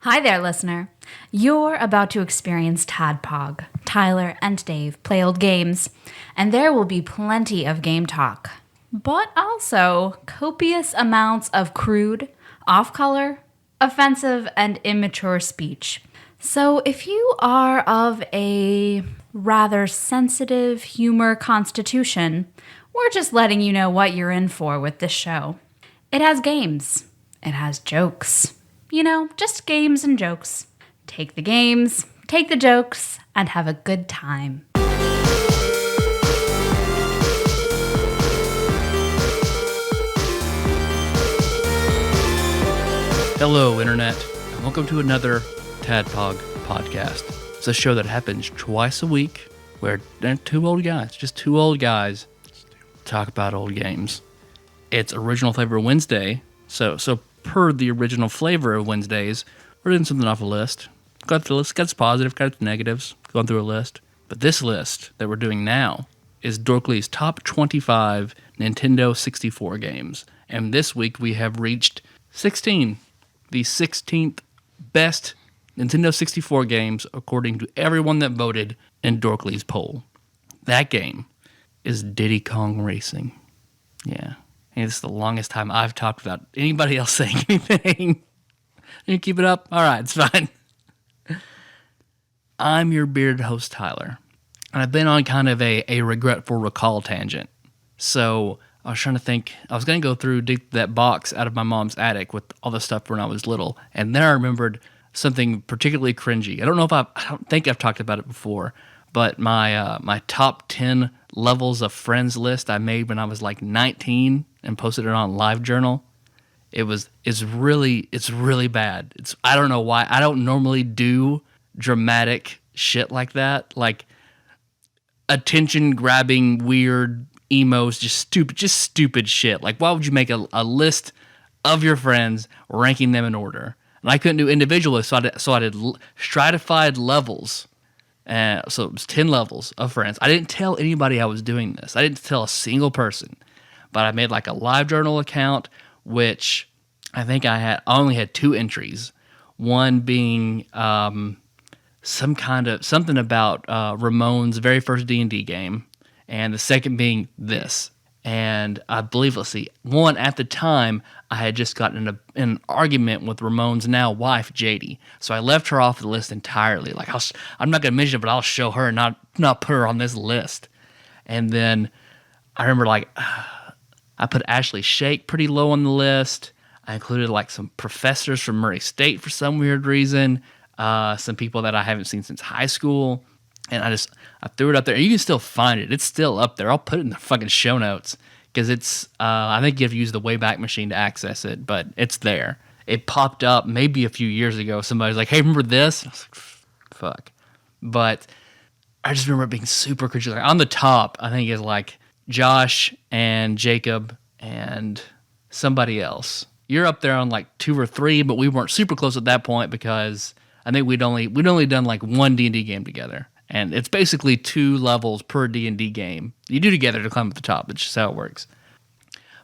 Hi there, listener. You're about to experience TADPOG. Tyler and Dave play old games, and there will be plenty of game talk, but also copious amounts of crude, off-color, offensive, and immature speech. So if you are of a rather sensitive humor constitution, we're just letting you know what you're in for with this show. It has games. It has jokes. You know, just games and jokes. Take the games, take the jokes, and have a good time. Hello, Internet, and welcome to another TADPOG podcast. It's a show that happens twice a week where two old guys, talk about old games. It's Original Flavor Wednesday, so per the original flavor of Wednesdays, we're doing something off a list. Got the list, got its positive, got its negatives, going through a list. But this list that we're doing now is Dorkly's top 25 Nintendo 64 games. And this week we have reached 16, the 16th best Nintendo 64 games according to everyone that voted in Dorkly's poll. That game is Diddy Kong Racing. Yeah. And this is the longest time I've talked without anybody else saying anything. You keep it up? All right, it's fine. I'm your bearded host, Tyler. And I've been on kind of a regretful recall tangent. So I was trying to think. I was going to go through that box out of my mom's attic with all the stuff when I was little. And then I remembered something particularly cringy. I don't think I've talked about it before. But my top 10 levels of friends list I made when I was like 19 and posted it on LiveJournal. It's really bad. I don't know why. I don't normally do dramatic shit like that. Like attention grabbing weird emos, just stupid shit. Like why would you make a list of your friends ranking them in order? And I couldn't do individual lists, so I did stratified levels. So it was 10 levels of friends. I didn't tell anybody I was doing this. I didn't tell a single person. But I made like a LiveJournal account, which I think I only had 2 entries. One being something about Ramon's very first D&D game, and the second being this. And I believe, one, at the time, I had just gotten in an argument with Ramon's now wife, JD. So I left her off the list entirely. Like, I'm not going to mention it, but I'll show her and not put her on this list. And then I remember, I put Ashley Shake pretty low on the list. I included, some professors from Murray State for some weird reason. Some people that I haven't seen since high school. And I threw it up there. And you can still find it. It's still up there. I'll put it in the fucking show notes. Because it's, I think you have to use the Wayback Machine to access it. But it's there. It popped up maybe a few years ago. Somebody's like, hey, remember this? I was like, fuck. But I just remember it being super cringy. On the top, I think is Josh and Jacob and somebody else. You're up there on 2 or 3, but we weren't super close at that point because I think we'd only done one D&D game together. And it's basically 2 levels per D&D game you do together to climb up the top. That's just how it works.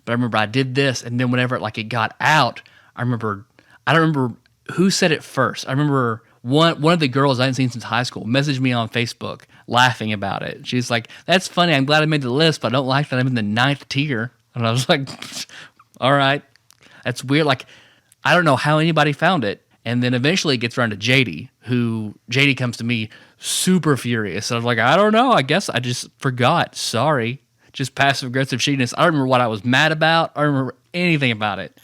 But I remember I did this, and then whenever it got out, I don't remember who said it first. I remember one of the girls I hadn't seen since high school messaged me on Facebook laughing about it. She's like, that's funny, I'm glad I made the list, but I don't like that I'm in the 9th tier. And I was like, all right, that's weird. I don't know how anybody found it. And then eventually it gets around to JD comes to me super furious. And I was like, I don't know. I guess I just forgot. Sorry. Just passive-aggressive shittiness. I don't remember what I was mad about. I don't remember anything about it.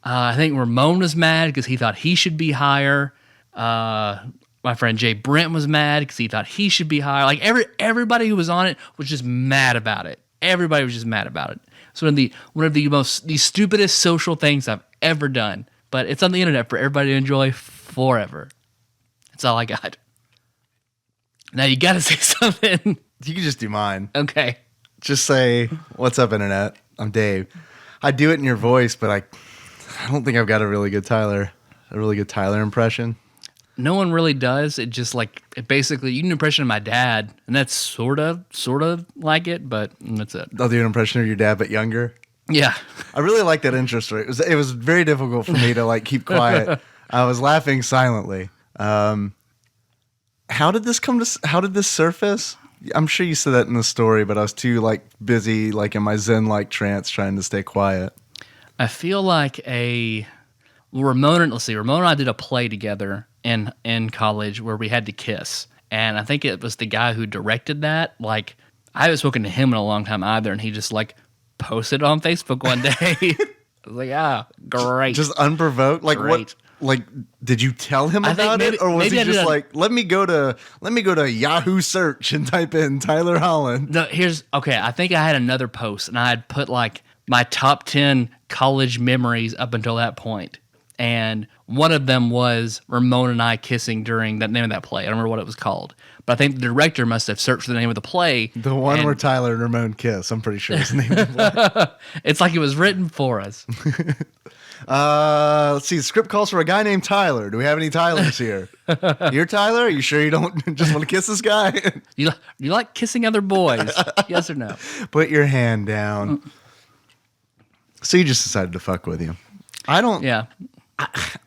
I think Ramon was mad because he thought he should be higher. My friend Jay Brent was mad because he thought he should be higher. Everybody who was on it was just mad about it. Everybody was just mad about it. It's one of the stupidest social things I've ever done. But it's on the internet for everybody to enjoy forever. That's all I got. Now you gotta say something. You can just do mine. Okay. Just say, what's up, Internet? I'm Dave. I do it in your voice, but I don't think I've got a really good Tyler impression. No one really does. It just it basically, you do an impression of my dad, and that's sort of like it, but that's it. I'll do an impression of your dad, but younger. Yeah. I really like that intro story. It was very difficult for me to keep quiet I was laughing silently. How did this surface? I'm sure you said that in the story, but I was too like busy like in my Zen-like trance trying to stay quiet. I feel like Ramona and I did a play together in college where we had to kiss. And I think it was the guy who directed that. Like, I haven't spoken to him in a long time either, and he just like posted on Facebook one day. I was like, great. Just unprovoked? Like Great. what? Like, did you tell him about it, or was he just like, let me go to Yahoo search and type in Tyler Holland? No, I think I had another post, and I had put like my top 10 college memories up until that point. And one of them was Ramon and I kissing during the name of that play. I don't remember what it was called. But I think the director must have searched for the name of the play. The one where Tyler and Ramon kiss. I'm pretty sure his name is. It's like it was written for us. Let's see. The script calls for a guy named Tyler. Do we have any Tylers here? You're Tyler? Are you sure you don't just want to kiss this guy? You like kissing other boys? Yes or no? Put your hand down. So you just decided to fuck with you. I don't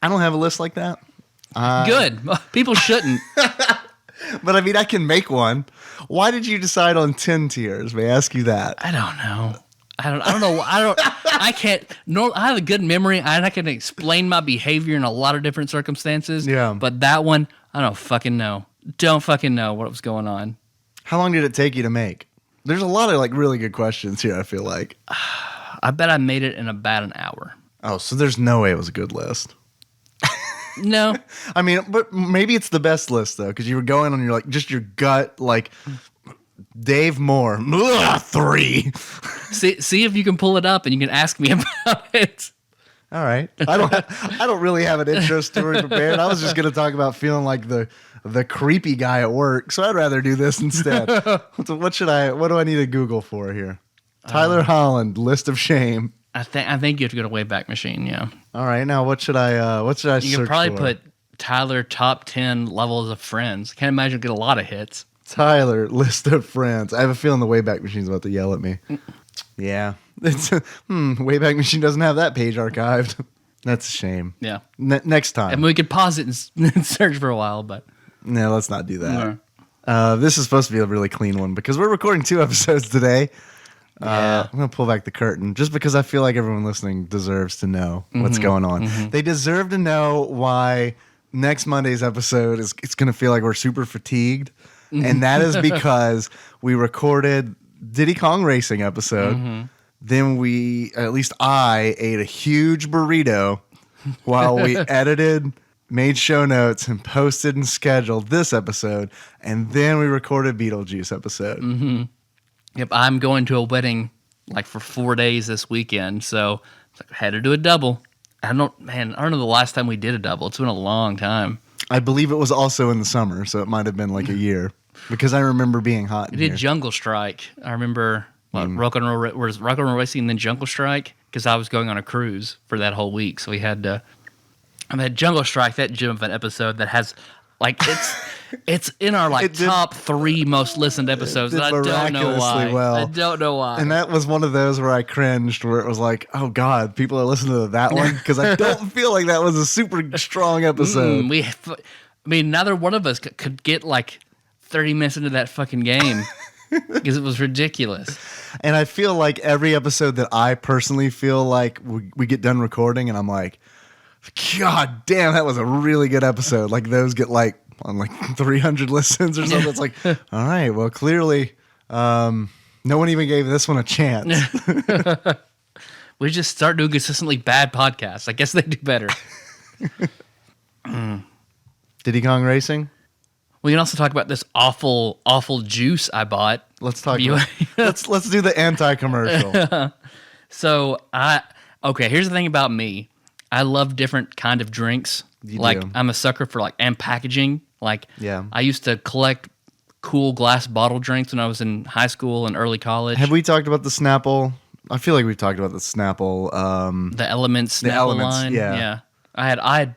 have a list like that. Good. People shouldn't. But I mean, I can make one. Why did you decide on 10 tiers? May I ask you that? I don't know. I don't know. I can't. No, I have a good memory. I can explain my behavior in a lot of different circumstances. Yeah. But that one, I don't fucking know. Don't fucking know what was going on. How long did it take you to make? There's a lot of like really good questions here, I feel like. I bet I made it in about an hour. Oh, so there's no way it was a good list. No. I mean, but maybe it's the best list though, because you were going on your gut, like Dave Moore, 3. See if you can pull it up and you can ask me about it. All right. I don't really have an intro story prepared. I was just going to talk about feeling like the creepy guy at work, so I'd rather do this instead. What do I need to Google for here? Tyler Holland, list of shame. I think you have to go to Wayback Machine, yeah. All right, now what should I You search can probably for? put Tyler top 10 levels of friends. Can't imagine you'll get a lot of hits. Tyler, list of friends. I have a feeling the Wayback Machine's about to yell at me. Yeah. It's Wayback Machine doesn't have that page archived. That's a shame. Yeah. Next time. I mean, we could pause it and search for a while, but No, let's not do that. This is supposed to be a really clean one because we're recording 2 episodes today. I'm going to pull back the curtain just because I feel like everyone listening deserves to know what's going on. Mm-hmm. They deserve to know why next Monday's episode it's going to feel like we're super fatigued. And that is because we recorded Diddy Kong Racing episode. Mm-hmm. Then at least I ate a huge burrito while we edited, made show notes, and posted and scheduled this episode. And then we recorded Beetlejuice episode. Mm-hmm. Yep, I'm going to a wedding like for 4 days this weekend, so I had to do a double. I don't know the last time we did a double. It's been a long time. I believe it was also in the summer, so it might have been like a year because I remember being hot. We did Jungle Strike. I remember Rock and Roll Racing and then Jungle Strike because I was going on a cruise for that whole week, so we had to. Jungle Strike, that gem of an episode that has like it's in our top 3 most listened episodes, and I don't know why. Well. I don't know why. And that was one of those where I cringed, where it was like, oh God, people are listening to that one because I don't feel like that was a super strong episode. Neither one of us could get like 30 minutes into that fucking game because it was ridiculous. And I feel like every episode that I personally feel like we get done recording, and I'm like, God damn, that was a really good episode. Like those get like on like 300 listens or something. It's like, all right, well, clearly no one even gave this one a chance. We just start doing consistently bad podcasts. I guess they do better. Diddy Kong Racing? We can also talk about this awful juice I bought. Let's talk about let's do the anti-commercial. So here's the thing about me. I love different kind of drinks. You like do. I'm a sucker for and packaging. Like I used to collect cool glass bottle drinks when I was in high school and early college. Have we talked about the Snapple? I feel like we've talked about the Snapple. The Elements Snapple line. Yeah. I had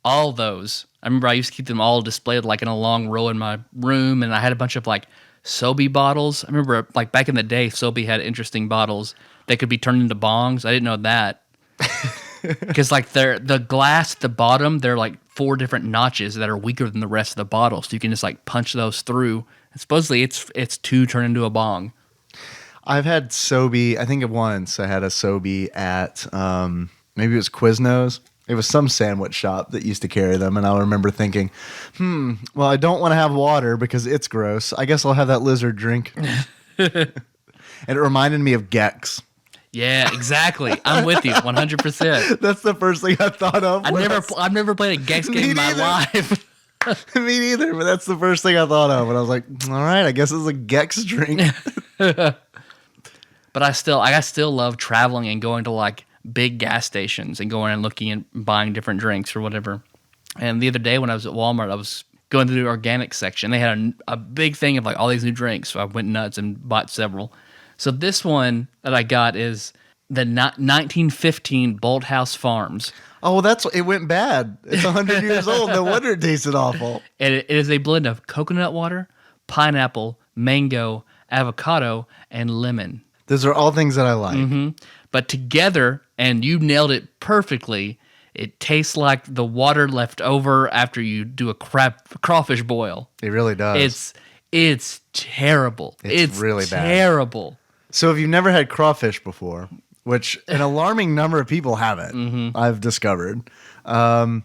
all those. I remember I used to keep them all displayed like in a long row in my room, and I had a bunch of like Sobe bottles. I remember like back in the day, Sobe had interesting bottles that could be turned into bongs. I didn't know that. Because like the glass at the bottom, they're like 4 different notches that are weaker than the rest of the bottle, so you can just like punch those through. And supposedly it's 2 turn into a bong. I've had Sobe. I think once I had a Sobe at maybe it was Quiznos. It was some sandwich shop that used to carry them, and I remember thinking, well, I don't want to have water because it's gross. I guess I'll have that lizard drink. And it reminded me of Gex. Yeah, exactly. I'm with you 100%. That's the first thing I thought of. I've never played a Gex game in my life. Me neither, but that's the first thing I thought of. And I was like, all right, I guess it's a Gex drink. But I still love traveling and going to like big gas stations and going and looking and buying different drinks or whatever. And the other day when I was at Walmart, I was going to the organic section. They had a big thing of like all these new drinks, so I went nuts and bought several. So this one that I got is the 1915 Bolthouse Farms. Oh, well, it went bad. It's 100 years old. No wonder it tasted awful. And it is a blend of coconut water, pineapple, mango, avocado, and lemon. Those are all things that I like. Mm-hmm. But together, and you nailed it perfectly, it tastes like the water left over after you do a crawfish boil. It really does. It's terrible. It's really bad. Terrible. So if you've never had crawfish before, which an alarming number of people haven't, I've discovered, first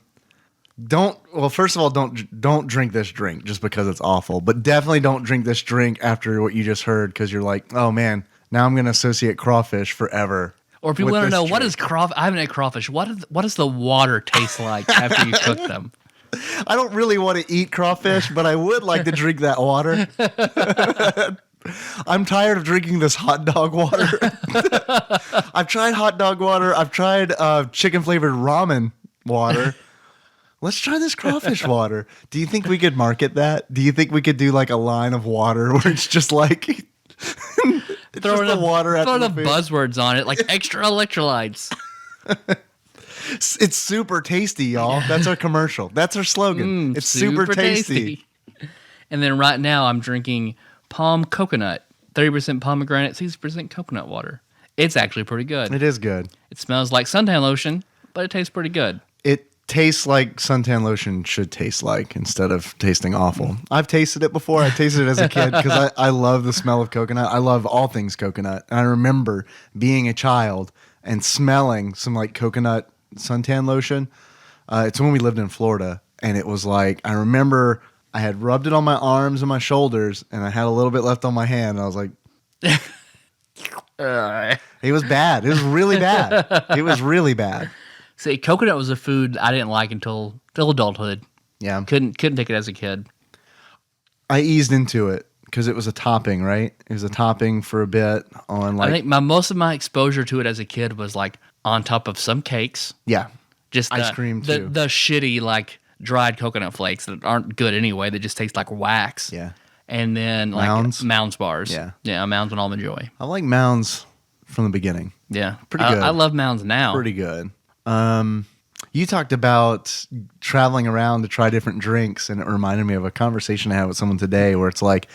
of all, don't drink this drink just because it's awful. But definitely don't drink this drink after what you just heard, because you're like, oh man, now I'm going to associate crawfish forever. Or if you want to know what is crawfish, I haven't had crawfish. What does the water taste like after you cook them? I don't really want to eat crawfish, but I would like to drink that water. I'm tired of drinking this hot dog water. I've tried hot dog water. I've tried chicken flavored ramen water. Let's try this crawfish water. Do you think we could market that? Do you think we could do like a line of water where it's just like throw the water at throw the the buzzwords on it, like extra electrolytes. It's super tasty, y'all. That's our commercial. That's our slogan. It's super tasty. And then right now I'm drinking palm coconut, 30% pomegranate, 60% coconut water. It's actually pretty good. It is good. It smells like suntan lotion, but it tastes pretty good. It tastes like suntan lotion should taste like, instead of tasting awful. I've tasted it before. I tasted it as a kid because I love the smell of coconut. I love all things coconut. And I remember being a child and smelling some like coconut suntan lotion. It's when we lived in Florida, and it was like, I remember I had rubbed it on my arms and my shoulders, and I had a little bit left on my hand, and I was like, it was bad. It was really bad. It was really bad. See, coconut was a food I didn't like until adulthood. Yeah. Couldn't take it as a kid. I eased into it because it was a topping, right? It was a topping for a bit on like... I think most of my exposure to it as a kid was like on top of some cakes. Yeah. Just ice cream too. The shitty like dried coconut flakes that aren't good anyway. They just taste like wax. Yeah. And then like Mounds bars. Yeah. Yeah, Mounds and Almond Joy. I like Mounds from the beginning. Yeah. Pretty good. I love Mounds now. Pretty good. You talked about traveling around to try different drinks, and it reminded me of a conversation I had with someone today where it's like,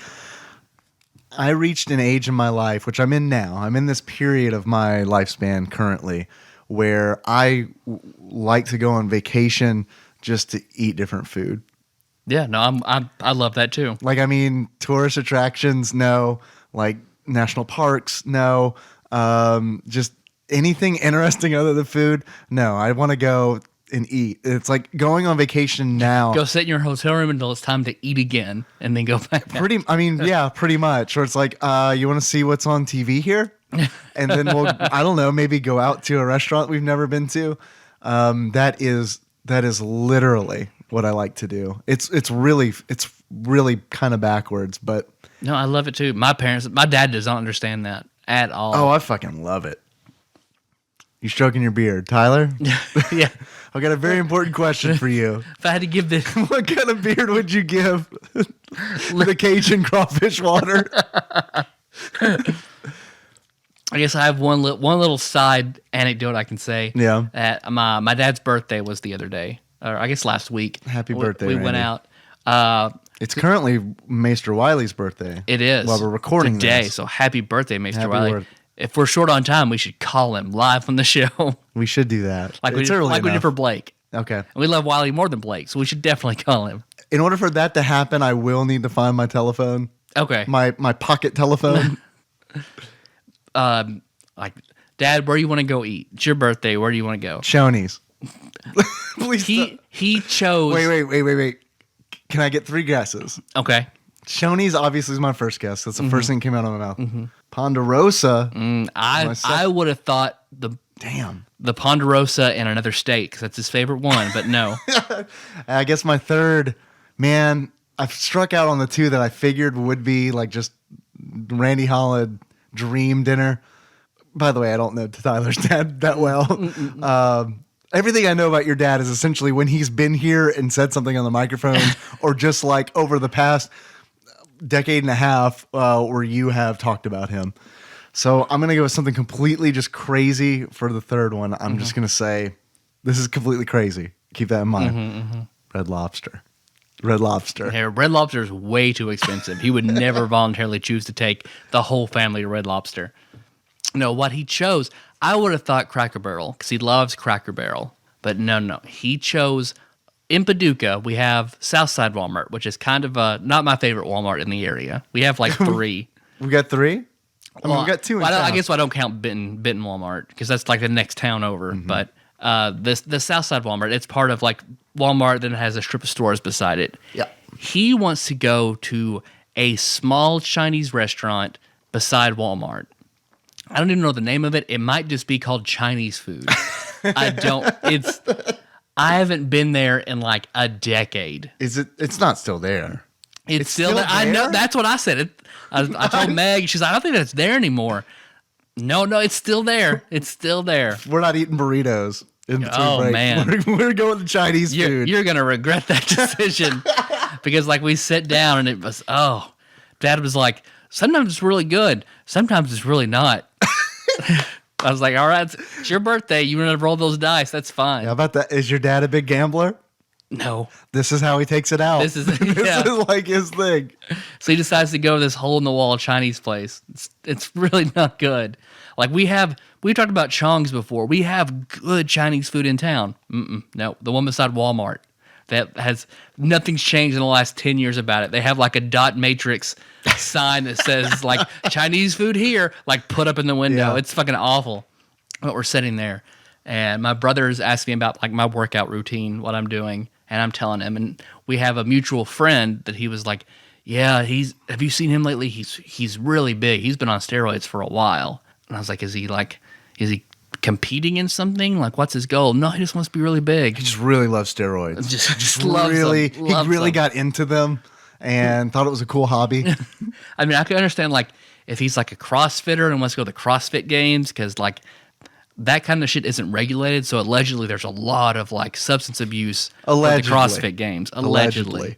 I reached an age in my life, which I'm in now. I'm in this period of my lifespan currently where I like to go on vacation just to eat different food. Yeah, no, I love that too. Like, I mean, tourist attractions, no. Like, national parks, no. Just anything interesting other than food, no. I want to go and eat. It's like going on vacation now. Go sit in your hotel room until it's time to eat again, and then go back. Pretty much. Or it's like, you want to see what's on TV here? And then we'll, I don't know, maybe go out to a restaurant we've never been to. That is literally what I like to do. It's really kind of backwards, but no, I love it too. My dad does not understand that at all. Oh, I fucking love it. You stroking your beard, Tyler? Yeah. I've got a very important question for you. If I had to give this, what kind of beard would you give the Cajun crawfish water? I guess I have one little side anecdote I can say. Yeah. That my dad's birthday was the other day, or I guess last week. Happy birthday, We went out. It's currently Maester Wiley's birthday. It is. While we're recording today, this. so happy birthday, Maester Happy Wiley. birth- if we're short on time, we should call him live on the show. We should do that. like it's we early did enough. for Blake. Okay. And we love Wiley more than Blake, so we should definitely call him. In order for that to happen, I will need to find my telephone. Okay. My pocket telephone. Like, Dad, where do you want to go eat? It's your birthday. Where do you want to go? Shoney's. Please. He chose. Wait. Can I get 3 guesses? Okay. Shoney's obviously is my first guess. That's the first thing that came out of my mouth. Ponderosa. I would have thought the Ponderosa in another state because that's his favorite one, but no. I guess my third, man, I've struck out on the 2 that I figured would be like just Randy Holland dream dinner. By the way, I don't know Tyler's dad that well. Everything I know about your dad is essentially when he's been here and said something on the microphone or just like over the past decade and a half where you have talked about him. So I'm going to go with something completely just crazy for the third one. I'm just going to say this is completely crazy. Keep that in mind. Red Lobster. Red Lobster. Hey, Red Lobster is way too expensive. He would never voluntarily choose to take the whole family to Red Lobster. No, what he chose, I would have thought Cracker Barrel because he loves Cracker Barrel. But no. He chose, in Paducah, we have Southside Walmart, which is kind of not my favorite Walmart in the area. We have like 3. We got 3? I mean, we got 2 in town. I guess I don't count Benton Walmart because that's like the next town over. But the Southside Walmart, it's part of like Walmart that has a strip of stores beside it. Yeah. He wants to go to a small Chinese restaurant beside Walmart. I don't even know the name of it. It might just be called Chinese food. I haven't been there in like a decade. Is it? It's not still there. It's still there. I know. That's what I said. I told Meg. She's like, I don't think that's there anymore. No, it's still there. It's still there. We're not eating burritos in between breaks. Man. We're going to Chinese food. You're going to regret that decision because like we sat down and it was, Dad was like, sometimes it's really good. Sometimes it's really not. I was like, all right, it's your birthday. You want to roll those dice. That's fine. How about that? Is your dad a big gambler? No. This is how he takes it out. This is like his thing. So he decides to go to this hole-in-the-wall Chinese place. It's really not good. Like we talked about Chong's before. We have good Chinese food in town. No, the one beside Walmart. That has nothing's changed in the last 10 years about it. They have like a dot matrix sign that says like Chinese food here, like put up in the window. Yeah. It's fucking awful. But we're sitting there, and my brother's asking me about like my workout routine, what I'm doing, and I'm telling him. And we have a mutual friend that he was like, "Yeah, have you seen him lately? He's really big. He's been on steroids for a while." And I was like, "Is he competing in something? Like, what's his goal?" No, he just wants to be really big. He just really loves steroids. Just loves them. He really got into them and thought it was a cool hobby. I mean, I could understand like if he's like a CrossFitter and wants to go to the CrossFit Games because like that kind of shit isn't regulated. So allegedly, there's a lot of like substance abuse at the CrossFit Games. Allegedly.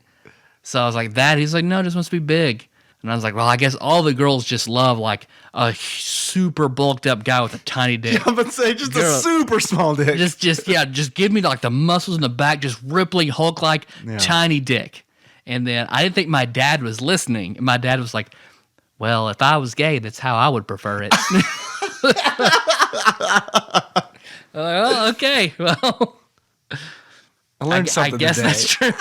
So I was like, that. He's like, no, just wants to be big. And I was like, well, I guess all the girls just love like a super bulked up guy with a tiny dick. Yeah, I'm about to say just a super small dick. Just give me like the muscles in the back, just rippling Hulk like tiny dick. And then I didn't think my dad was listening. And my dad was like, well, if I was gay, that's how I would prefer it. I'm like, oh, okay. Well, I learned something I guess today. that's true.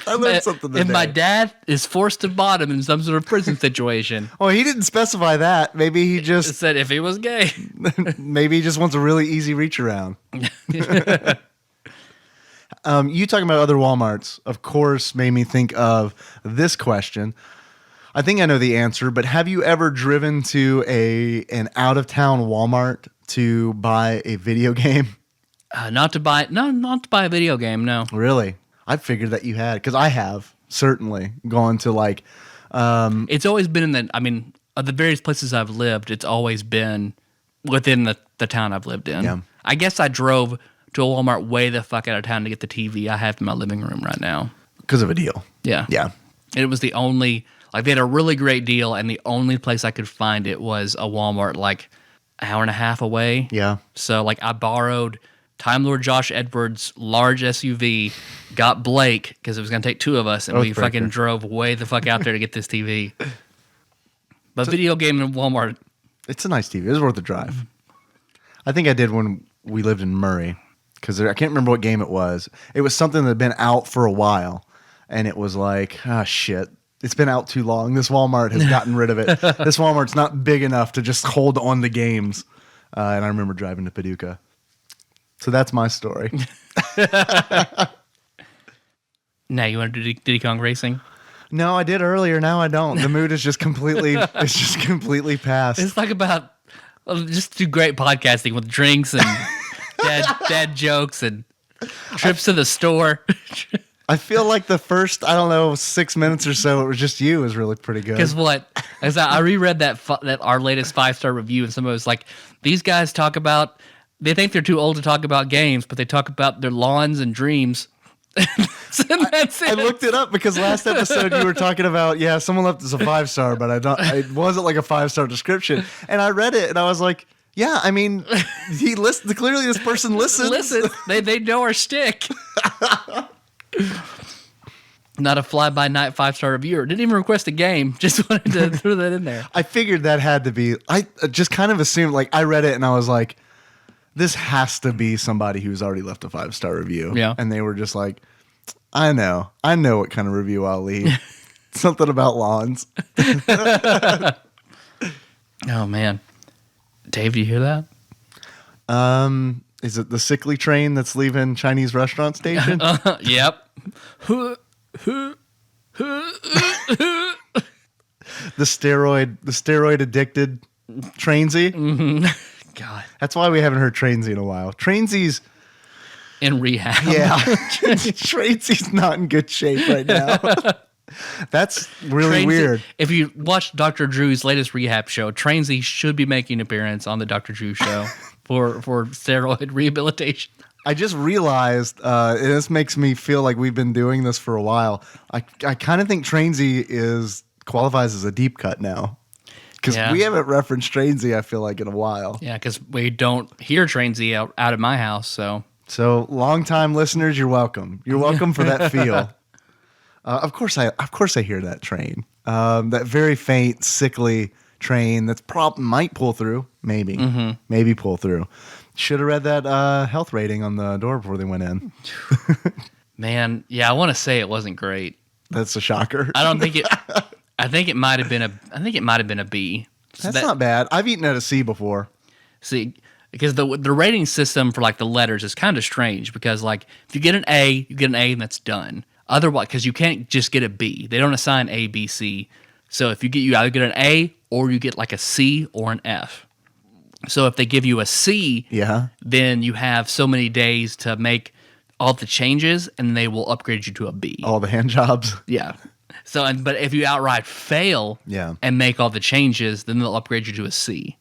I learned something today. If my dad is forced to bottom in some sort of prison situation. Well, he didn't specify that. Maybe he just said if he was gay. Maybe he just wants a really easy reach around. You talking about other Walmarts, of course, made me think of this question. I think I know the answer, but have you ever driven to an out-of-town Walmart to buy a video game? Not to buy a video game, no. Really? I figured that you had, because I have, certainly, gone to like... it's always been of the various places I've lived, it's always been within the town I've lived in. Yeah. I guess I drove to a Walmart way the fuck out of town to get the TV I have in my living room right now. Because of a deal. Yeah. Yeah. It was the only... Like, they had a really great deal, and the only place I could find it was a Walmart, like, an hour and a half away. Yeah. So, like, I borrowed Time Lord Josh Edwards' large SUV, got Blake, because it was going to take 2 of us, and we fucking drove way the fuck out there to get this TV. But video game in Walmart, It's a nice TV. It was worth the drive. I think I did when we lived in Murray, because I can't remember what game it was. It was something that had been out for a while, and it was like, shit. It's been out too long. This Walmart has gotten rid of it. This Walmart's not big enough to just hold on to games. And I remember driving to Paducah. So that's my story. Now you want to do Diddy Kong Racing? No, I did earlier. Now I don't. The mood is just completely, it's just completely past. It's like about just do great podcasting with drinks and dad jokes and trips to the store. I feel like the first, 6 minutes or so, it was just you was really pretty good. Because what? As I reread that our latest 5-star review, and somebody was like, "These guys talk about. They think they're too old to talk about games, but they talk about their lawns and dreams." So that's it. I looked it up because last episode you were talking about, someone left us a 5-star, but it wasn't like a 5-star description. And I read it and I was like, yeah, I mean, he listened. Clearly, this person listens. Listen, they know our shtick. Not a fly-by-night 5-star reviewer. Didn't even request a game. Just wanted to throw that in there. I figured that had to be. I just kind of assumed. Like I read it and I was like, this has to be somebody who's already left a 5-star review. Yeah. And they were just like, I know what kind of review I'll leave. Something about lawns. Oh man, Dave, do you hear that? Is it the sickly train that's leaving Chinese restaurant station? Yep. The steroid addicted Trainsy. Mm-hmm. God, that's why we haven't heard Trainsy in a while. Trainsy's in rehab. Yeah, Trainsey's not in good shape right now. That's really weird. If you watch Dr. Drew's latest rehab show, Trainsy should be making an appearance on the Dr. Drew show for steroid rehabilitation. I just realized, and this makes me feel like we've been doing this for a while. I kind of think Trainsy qualifies as a deep cut now. Because we haven't referenced Trainsy, I feel like, in a while. Yeah, because we don't hear Trainsy out of my house, so long-time listeners, you're welcome. You're welcome for that feel. Of course I hear that train. That very faint, sickly train that's might pull through. Maybe pull through. Should have read that health rating on the door before they went in. Man, yeah, I want to say it wasn't great. That's a shocker. I don't think it. I think it might have been a B. So that's not bad. I've eaten at a C before. See, because the rating system for like the letters is kind of strange. Because like if you get an A, and that's done. Otherwise, because you can't just get a B. They don't assign A, B, C. So if you either get an A or you get like a C or an F. So if they give you a C, then you have so many days to make all the changes, and they will upgrade you to a B. All the hand jobs. Yeah. So, but if you outright fail, and make all the changes, then they'll upgrade you to a C.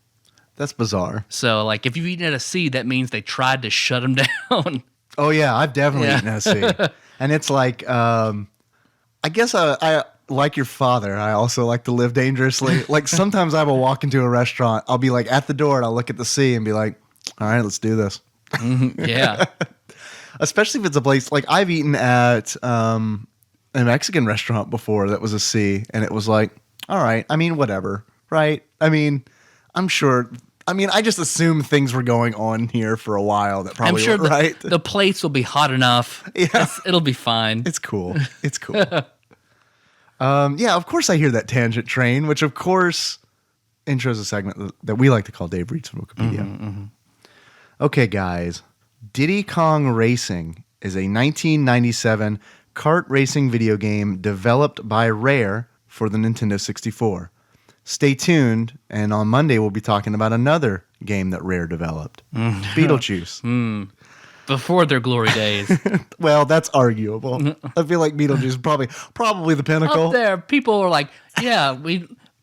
That's bizarre. So, like, if you've eaten at a C, that means they tried to shut them down. Oh yeah, I've definitely eaten at a C, and it's like, I guess I like your father. I also like to live dangerously. Like sometimes I will walk into a restaurant, I'll be like at the door, and I'll look at the C and be like, all right, let's do this. Yeah. Especially if it's a place like I've eaten at a Mexican restaurant before that was a C, and it was like, all right, I mean, whatever, right? I mean, I'm sure. I mean, I just assumed things were going on here for a while. That probably I'm sure right. The plates will be hot enough. Yeah, it'll be fine. It's cool. It's cool. Yeah, of course I hear that tangent train, which of course intros a segment that we like to call Dave Reads from Wikipedia. Okay, guys. Diddy Kong Racing is a 1997 kart racing video game developed by Rare for the Nintendo 64. Stay tuned, and on Monday we'll be talking about another game that Rare developed, Beetlejuice. Before their glory days. Well, that's arguable. I feel like Beetlejuice is probably the pinnacle. Up there, people were like, yeah,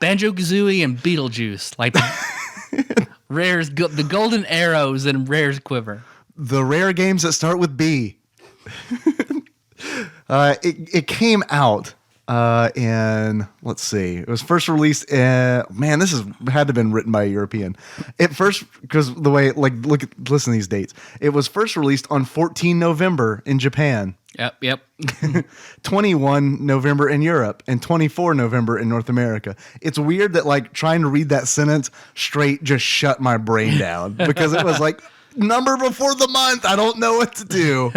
Banjo-Kazooie and Beetlejuice. Like Rare's the golden arrows in Rare's quiver. The Rare games that start with B. It came out And let's see, it was first released in, man, this had to have been written by a European. It first, because the way, like, listen to these dates. It was first released on 14 November in Japan. Yep. 21 November in Europe, and 24 November in North America. It's weird that, like, trying to read that sentence straight just shut my brain down because it was like, number before the month. I don't know what to do.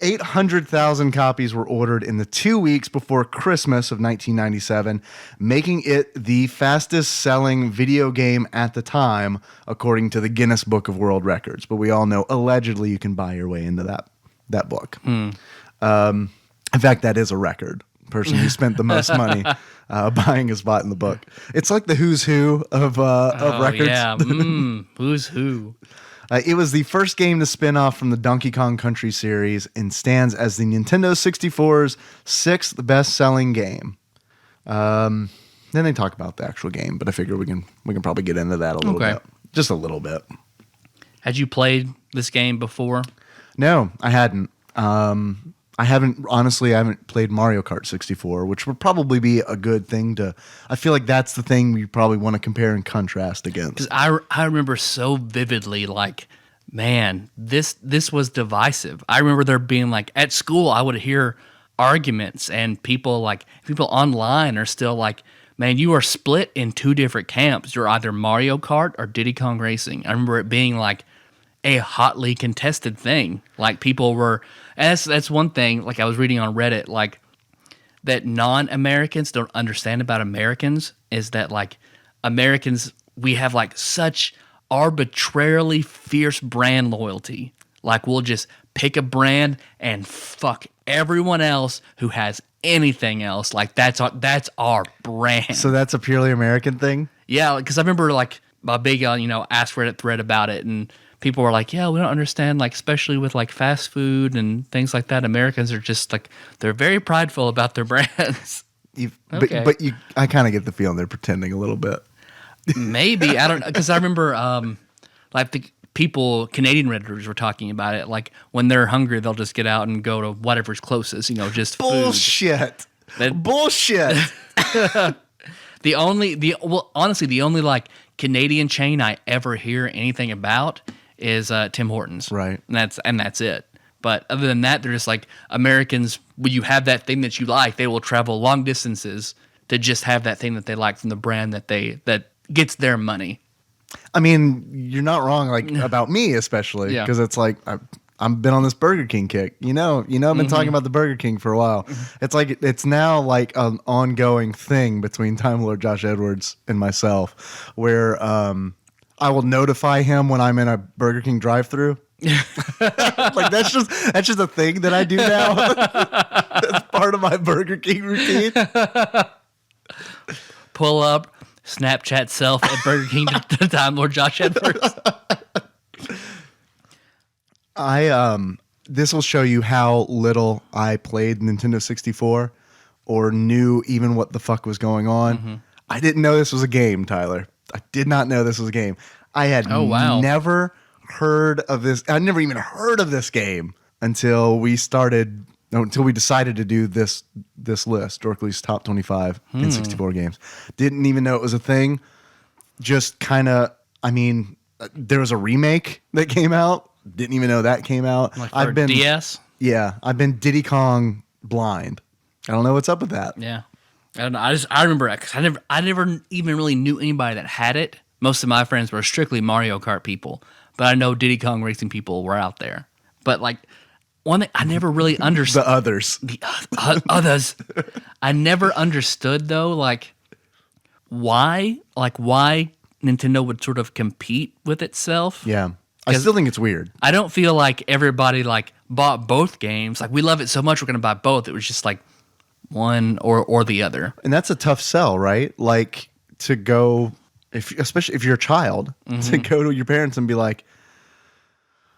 800,000 copies were ordered in the 2 weeks before Christmas of 1997, making it the fastest selling video game at the time, according to the Guinness Book of World Records. But we all know, allegedly, you can buy your way into that book. In fact, that is a record. Person who spent the most money buying a spot in the book. It's like the who's who of records. Yeah, who's who. It was the first game to spin off from the Donkey Kong Country series and stands as the Nintendo 64's sixth best-selling game. Then they talk about the actual game, but I figure we can probably get into that a little bit. Just a little bit. Had you played this game before? No, I hadn't. I haven't played Mario Kart 64, which would probably be a good thing to. I feel like that's the thing we probably want to compare and contrast against. Because I remember so vividly, like, man, this was divisive. I remember there being, like, at school, I would hear arguments, and people online are still like, man, you are split in two different camps. You're either Mario Kart or Diddy Kong Racing. I remember it being like a hotly contested thing. Like, people were. And that's one thing, like, I was reading on Reddit, like, that non-Americans don't understand about Americans is that, like, Americans, we have, like, such arbitrarily fierce brand loyalty. Like, we'll just pick a brand and fuck everyone else who has anything else. Like, that's our brand. So that's a purely American thing? Yeah, because I remember, like, a big, Ask Reddit thread about it, and people were like, yeah, we don't understand, like, especially with, like, fast food and things like that. Americans are just, like, they're very prideful about their brands. But I kind of get the feeling they're pretending a little bit. Maybe. I don't know. Because I remember, like, the Canadian Redditors were talking about it. Like, when they're hungry, they'll just get out and go to whatever's closest, just Bullshit. food. Bullshit. Honestly, the only, like, Canadian chain I ever hear anything about is Tim Hortons. Right. And that's it. But other than that, they're just like, Americans, when you have that thing that you like, they will travel long distances to just have that thing that they like from the brand that gets their money. I mean, you're not wrong, like, about me especially, because it's like I've been on this Burger King kick. I've been talking about the Burger King for a while. It's like it's now like an ongoing thing between Time Lord Josh Edwards and myself, where I will notify him when I'm in a Burger King drive-thru. Like, that's just a thing that I do now. That's part of my Burger King routine. Pull up, Snapchat self at Burger King to Time Lord Josh Edwards. This will show you how little I played Nintendo 64 or knew even what the fuck was going on. I didn't know this was a game, Tyler. I did not know this was a game. I had never heard of this. I never even heard of this game until we decided to do this list, Dorkly's Top 25 in 64 games. Didn't even know it was a thing. Just kind of, there was a remake that came out. Didn't even know that came out. Like for DS? Yeah, I've been Diddy Kong blind. I don't know what's up with that. Yeah. I don't know. I remember it because I never even really knew anybody that had it. Most of my friends were strictly Mario Kart people, but I know Diddy Kong Racing people were out there. But, like, one thing I never really understood. The others. The others. I never understood, though, like, why Nintendo would sort of compete with itself. Yeah. I still think it's weird. I don't feel like everybody, like, bought both games. Like, we love it so much, we're going to buy both. It was just, like, one or the other. And that's a tough sell, right? Like, to go, especially if you're a child, to go to your parents and be like,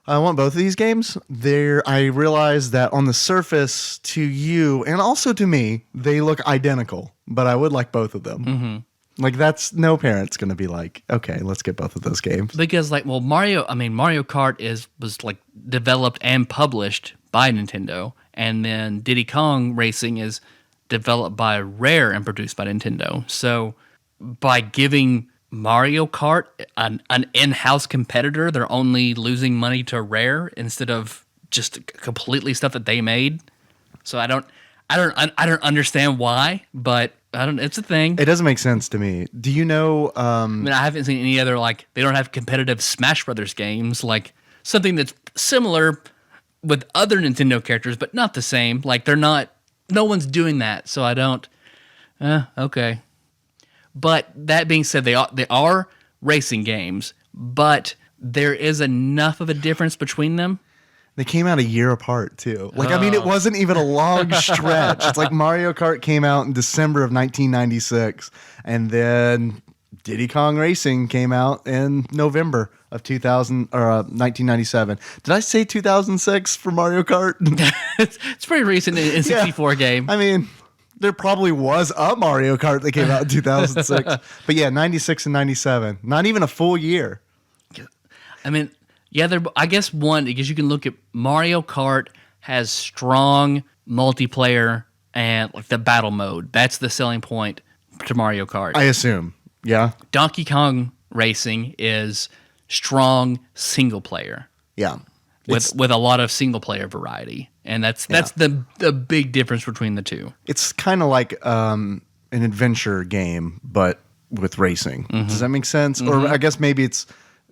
I want both of these games. I realize that on the surface, to you and also to me, they look identical, but I would like both of them. Like, that's no parent's going to be like, okay, let's get both of those games. Because, like, well, Mario Kart was like developed and published by Nintendo, and then Diddy Kong Racing is developed by Rare and produced by Nintendo. So by giving Mario Kart an in-house competitor, they're only losing money to Rare instead of just completely stuff that they made. So I don't understand why, but it's a thing. It doesn't make sense to me. Do you know? I mean, I haven't seen any other, like, they don't have competitive Smash Brothers games, like something that's similar with other Nintendo characters, but not the same. Like, no one's doing that, so I don't, okay. But that being said, they are racing games, but there is enough of a difference between them. They came out a year apart, too. Like, I mean, it wasn't even a long stretch. It's like Mario Kart came out in December of 1996, and then Diddy Kong Racing came out in November of 1997. Did I say 2006 for Mario Kart? It's pretty recent in 64 game. I mean, there probably was a Mario Kart that came out in 2006. But yeah, 96 and 97. Not even a full year. I mean, yeah, I guess because you can look at Mario Kart has strong multiplayer and like the battle mode. That's the selling point to Mario Kart. I assume. Yeah. Donkey Kong Racing is strong single player. Yeah. With a lot of single player variety. And that's the big difference between the two. It's kind of like an adventure game, but with racing. Mm-hmm. Does that make sense? Mm-hmm. Or I guess maybe it's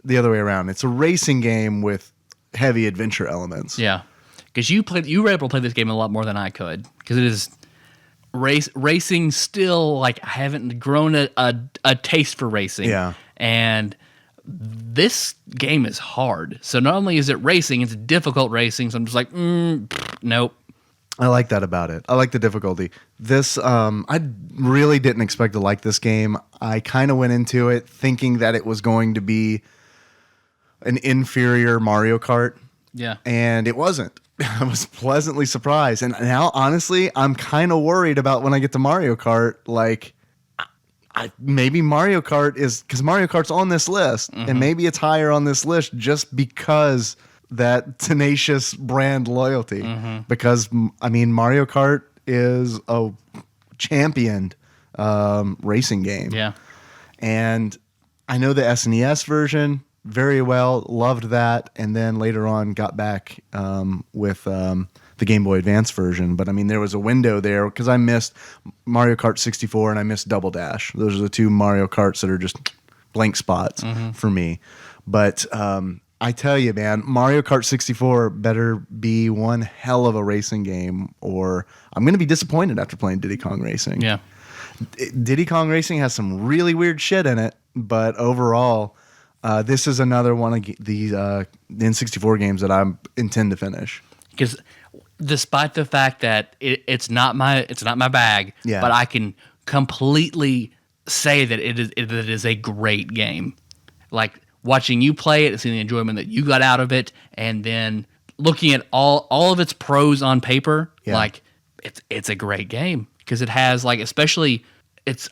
the other way around. It's a racing game with heavy adventure elements. Yeah. Because you were able to play this game a lot more than I could. Because it is racing still, like, I haven't grown a taste for racing. Yeah. And this game is hard. So not only is it racing, it's difficult racing. So I'm just like, nope. I like that about it. I like the difficulty. This, I really didn't expect to like this game. I kind of went into it thinking that it was going to be an inferior Mario Kart. Yeah. And it wasn't. I was pleasantly surprised. And now, honestly, I'm kind of worried about when I get to Mario Kart, like, maybe Mario Kart is, because Mario Kart's on this list, and maybe it's higher on this list just because that tenacious brand loyalty. Because, I mean, Mario Kart is a championed racing game. Yeah. And I know the SNES version very well, loved that, and then later on got back with the Game Boy Advance version. But I mean, there was a window there because I missed Mario Kart 64 and I missed Double Dash. Those are the two Mario Karts that are just blank spots for me. But I tell you, man, Mario Kart 64 better be one hell of a racing game, or I'm going to be disappointed after playing Diddy Kong Racing. Yeah. Diddy Kong Racing has some really weird shit in it, but overall, this is another one of the N64 games that I intend to finish. Because despite the fact that it's not my bag, Yeah. but I can completely say that it is a great game. Like watching you play it and seeing the enjoyment that you got out of it, and then looking at all of its pros on paper, Yeah. like it's a great game because it has, like, especially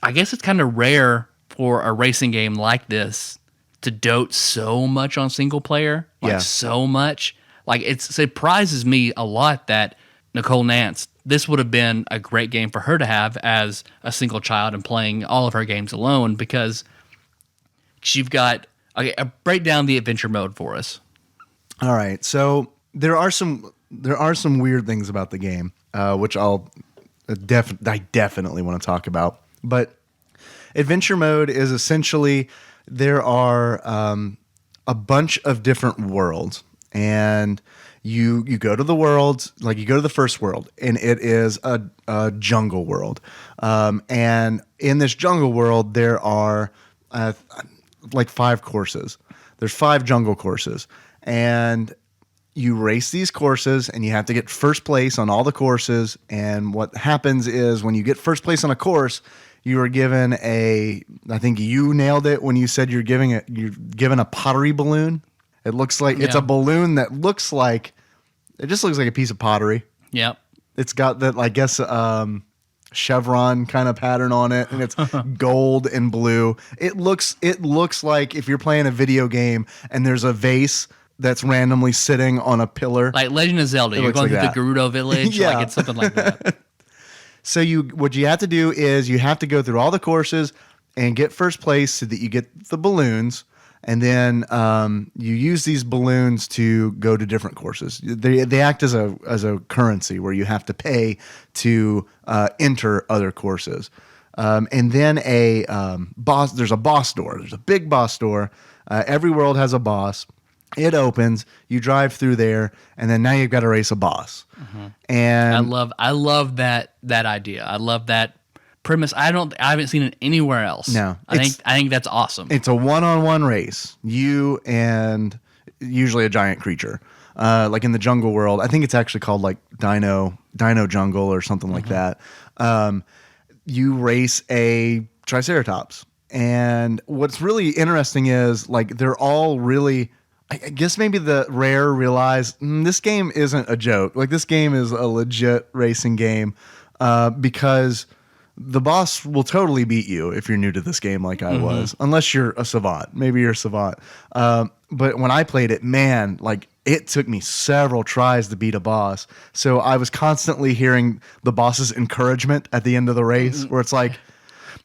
I guess it's kind of rare for a racing game like this to dote so much on single player, like so much. Like, it surprises me a lot that Nicole Nance, this would have been a great game for her to have as a single child and playing all of her games alone, because you've got, okay, break down the adventure mode for us. All right, so there are some weird things about the game, which I definitely want to talk about. But adventure mode is essentially, there are a bunch of different worlds, and you go to the worlds, like you go to the first world, and it is a jungle world. And in this jungle world, there are like 5 courses. There's 5 jungle courses, and you race these courses, and you have to get first place on all the courses. And what happens is, when you get first place on a course, you are given I think you nailed it when you said you're given a pottery balloon. It looks like it's a balloon that looks like, it just looks like a piece of pottery. Yep. It's got that, I guess, chevron kind of pattern on it, and it's gold and blue. It looks like if you're playing a video game and there's a vase that's randomly sitting on a pillar. Like Legend of Zelda. You're going through the Gerudo village. Yeah. Like, it's something like that. So what you have to do is you have to go through all the courses and get first place so that you get the balloons. And then you use these balloons to go to different courses. They act as a currency where you have to pay to enter other courses. And then there's a boss door. There's a big boss door. Every world has a boss. It opens. You drive through there, and then now you've got to race a boss. Mm-hmm. And I love that idea. I love that premise. I haven't seen it anywhere else. No, I think that's awesome. it's a one-on-one race. You and usually a giant creature. Like in the jungle world, I think it's actually called like Dino Jungle or something like that. You race a Triceratops. And what's really interesting is like they're all really, I guess maybe the Rare realized this game isn't a joke. Like this game is a legit racing game because the boss will totally beat you if you're new to this game like I was, unless you're a savant. Maybe you're a savant. But when I played it, man, like it took me several tries to beat a boss. So I was constantly hearing the boss's encouragement at the end of the race where it's like,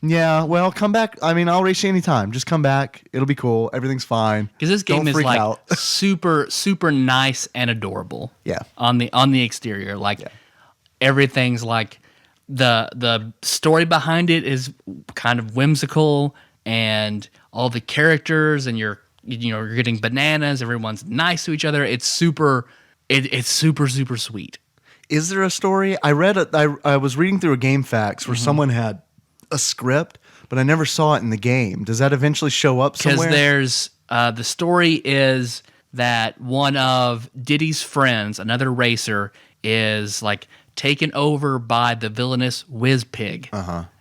yeah, well, come back. I mean, I'll race you anytime. Just come back. It'll be cool. Everything's fine. Because this game Don't is freak like out. super, super nice and adorable. Yeah. On the exterior, like everything's like the story behind it is kind of whimsical, and all the characters, and you're getting bananas. Everyone's nice to each other. It's super super sweet. Is there a story? I was reading through a Game Facts where someone had a script, but I never saw it in the game. Does that eventually show up somewhere? Because there's the story is that one of Diddy's friends, another racer, is like taken over by the villainous Whiz Pig.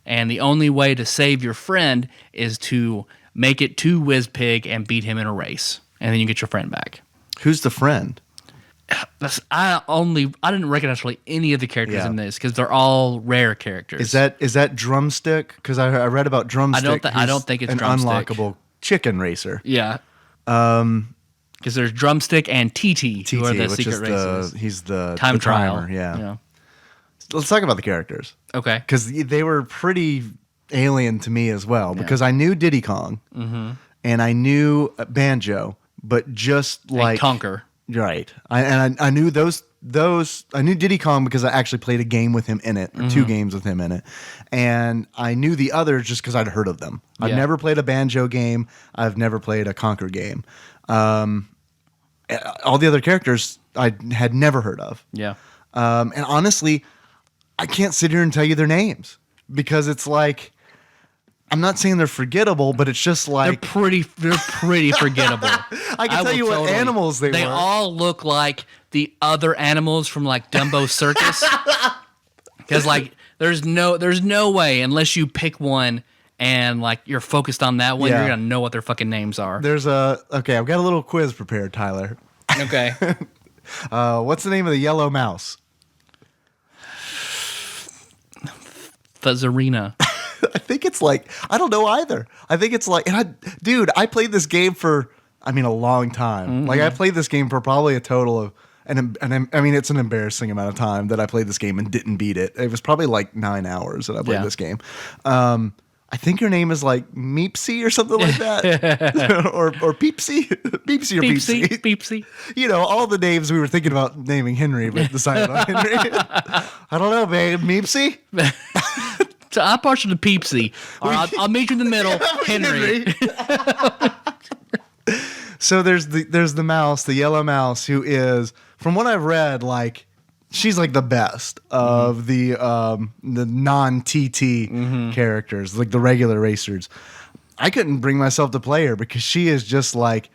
And the only way to save your friend is to make it to Whiz Pig and beat him in a race, and then you get your friend back. Who's the friend? I didn't recognize really any of the characters in this because they're all rare characters. Is that Drumstick? Because I read about Drumstick. I don't think it's an Drumstick. unlockable chicken racer. Yeah. Because there's Drumstick and TT, who are the which secret is races. He's the Time the trial. timer, yeah. Let's talk about the characters Okay. because they were pretty alien to me as well. Because I knew Diddy Kong and I knew Banjo, but just like And Conker. right. I knew those. I knew Diddy Kong because I actually played a game with him in it, or two games with him in it, and I knew the others just because I'd heard of them. I've never played a Banjo game. I've never played a Conker game. All the other characters I had never heard of. Yeah. And honestly, I can't sit here and tell you their names because it's like, I'm not saying they're forgettable, but it's just like They're pretty forgettable. I can tell you what animals they were. They all look like the other animals from like Dumbo Circus. Because like there's no way unless you pick one and like you're focused on that one, you're gonna know what their fucking names are. Okay, I've got a little quiz prepared, Tyler. Okay. What's the name of the yellow mouse? Fuzzarina. I think it's like, I don't know either. I think it's like, I played this game for, a long time. Like I played this game for probably a total of, it's an embarrassing amount of time that I played this game and didn't beat it. It was probably like 9 hours that I played this game. I think her name is like Meepsy or something like that, or Peepsy, Peepsy or Peepsy. Peepsy. You know, all the names we were thinking about naming Henry, but decided on Henry. I don't know, babe. Meepsy. So I'm partial to Peepsy. I'll meet you in the middle, Henry. So there's the mouse, the yellow mouse, who is, from what I've read, like she's like the best of the non-TT characters, like the regular racers. I couldn't bring myself to play her because she is just like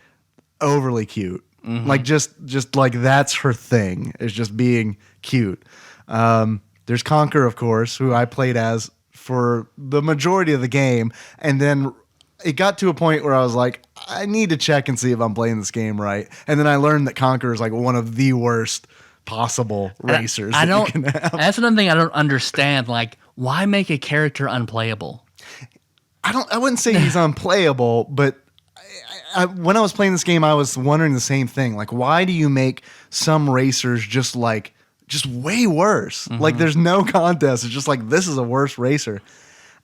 overly cute. Like just like that's her thing, is just being cute. There's Conker, of course, who I played as for the majority of the game, and then it got to a point where I was like, I need to check and see if I'm playing this game right. And then I learned that Conker is like one of the worst possible racers you can have. That's another thing I don't understand. Like, why make a character unplayable? I wouldn't say he's unplayable, but when I was playing this game, I was wondering the same thing. Like, why do you make some racers just just way worse. Like there's no contest. It's just like this is a worse racer.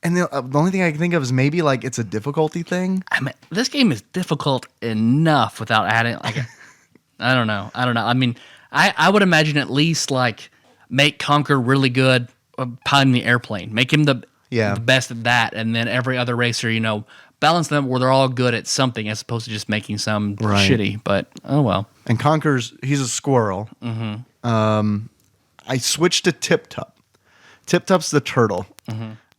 And the only thing I can think of is maybe like it's a difficulty thing. I mean, this game is difficult enough without adding like I don't know. I mean, I would imagine at least like make Conker really good piloting the airplane. Make him the best at that, and then every other racer, balance them where they're all good at something as opposed to just making some shitty. But oh well. And he's a squirrel. I switched to Tip Top. Tip Top's the turtle.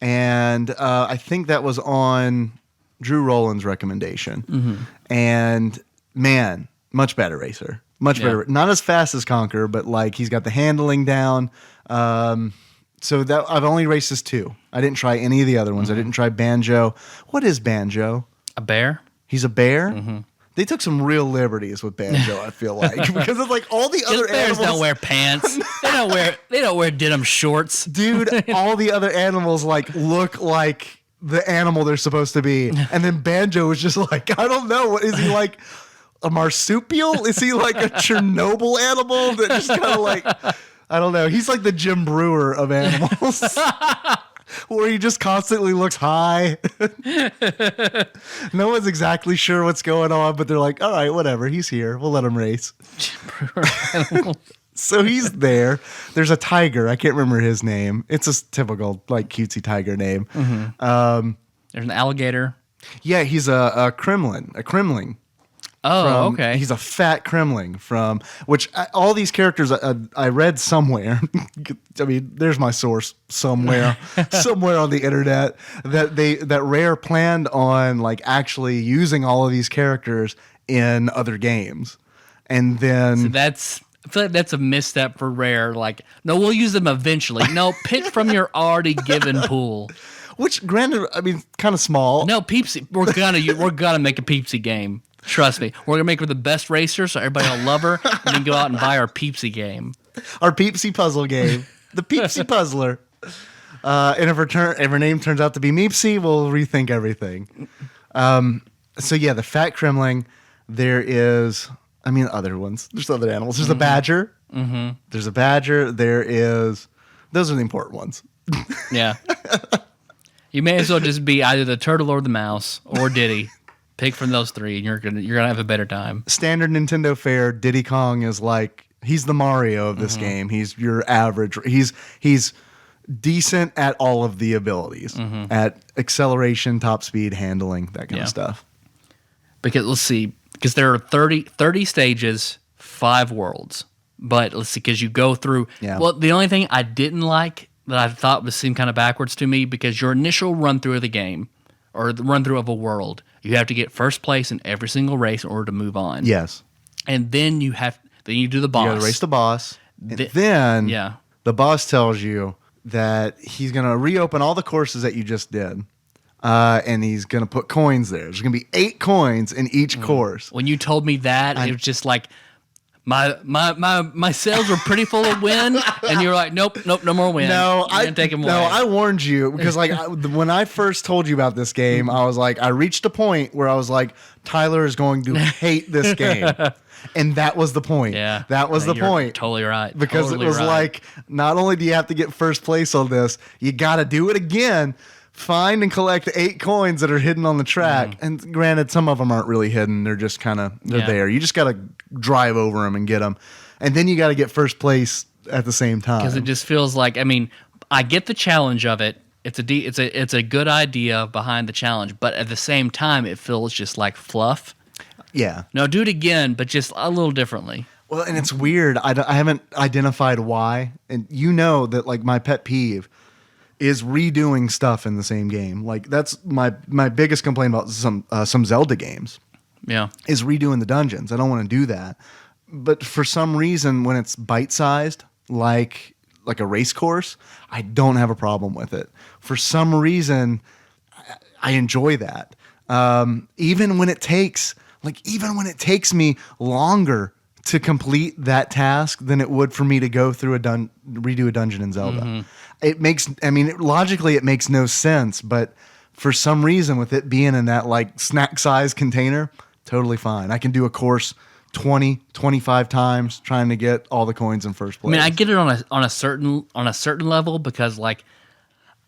And I think that was on Drew Rowland's recommendation. And man, much better racer. Much better. Not as fast as Conker, but like he's got the handling down. So that I've only raced this 2. I didn't try any of the other ones. I didn't try Banjo. What is Banjo? A bear? He's a bear? They took some real liberties with Banjo, I feel like, because it's like all the other bears animals don't wear pants. They don't wear denim shorts. Dude, all the other animals like look like the animal they're supposed to be. And then Banjo was just like, I don't know, what is he like? A marsupial? Is he like a Chernobyl animal that just kind of like, I don't know. He's like the Jim Brewer of animals. Where he just constantly looks high. No one's exactly sure what's going on, but they're like, all right, whatever. He's here. We'll let him race. So he's there. There's a tiger. I can't remember his name. It's a typical like cutesy tiger name. There's an alligator. Yeah, he's a Kremling. Oh, okay. He's a fat Kremling from which all these characters I read somewhere. I mean, there's my source somewhere on the internet that Rare planned on like actually using all of these characters in other games, and then I feel like that's a misstep for Rare. Like, no, we'll use them eventually. No, pick from your already given pool. Which, granted, I mean, kind of small. No, Peepsy. We're gonna make a Peepsy game. Trust me, we're gonna make her the best racer, so everybody will love her, and then go out and buy our Peepsy game, our Peepsy puzzle game, the Peepsy Puzzler. And if her name turns out to be Meepsy, we'll rethink everything. So yeah, the fat Kremling. There is, I mean, other ones. There's other animals. There's a badger. There's a badger. Those are the important ones. Yeah. You may as well just be either the turtle or the mouse or Diddy. Pick from those 3, and you're gonna have a better time. Standard Nintendo fare, Diddy Kong is like he's the Mario of this game. He's your average. He's decent at all of the abilities, at acceleration, top speed, handling, that kind of stuff. Because let's see, because there are 30 stages, 5 worlds. But let's see, because you go through. Yeah. Well, the only thing I didn't like that I thought seemed kind of backwards to me, because your initial run through of the game, or the run through of a world, you have to get first place in every single race in order to move on. Yes. And then you do the boss. You got to race the boss. And then the boss tells you that he's going to reopen all the courses that you just did. And he's going to put coins there. There's going to be 8 coins in each course. When you told me that, it was just like, my sales were pretty full of win, and you were like, nope, no more win. I warned you because when I first told you about this game, I was like, I reached a point where I was like, Tyler is going to hate this game. And that was the point. Yeah. That was the point. Totally right. Because it was like, not only do you have to get first place on this, you got to do it again. Find and collect 8 coins that are hidden on the track. And granted, some of them aren't really hidden. They're just they're there. You just got to drive over them and get them. And then you got to get first place at the same time. Because it just feels like, I mean, I get the challenge of it. It's a good idea behind the challenge. But at the same time, it feels just like fluff. Yeah. No, do it again, but just a little differently. Well, and it's weird. I haven't identified why. And you know that like my pet peeve is redoing stuff in the same game. Like that's my biggest complaint about some Zelda games. Yeah. Is redoing the dungeons. I don't want to do that. But for some reason when it's bite-sized, like a race course, I don't have a problem with it. For some reason I enjoy that. Even when it takes me longer to complete that task than it would for me to go through redo a dungeon in Zelda. Logically it makes no sense, but for some reason with it being in that like snack size container, totally fine. I can do a course 20, 25 times trying to get all the coins in first place. I mean, I get it on a certain level because like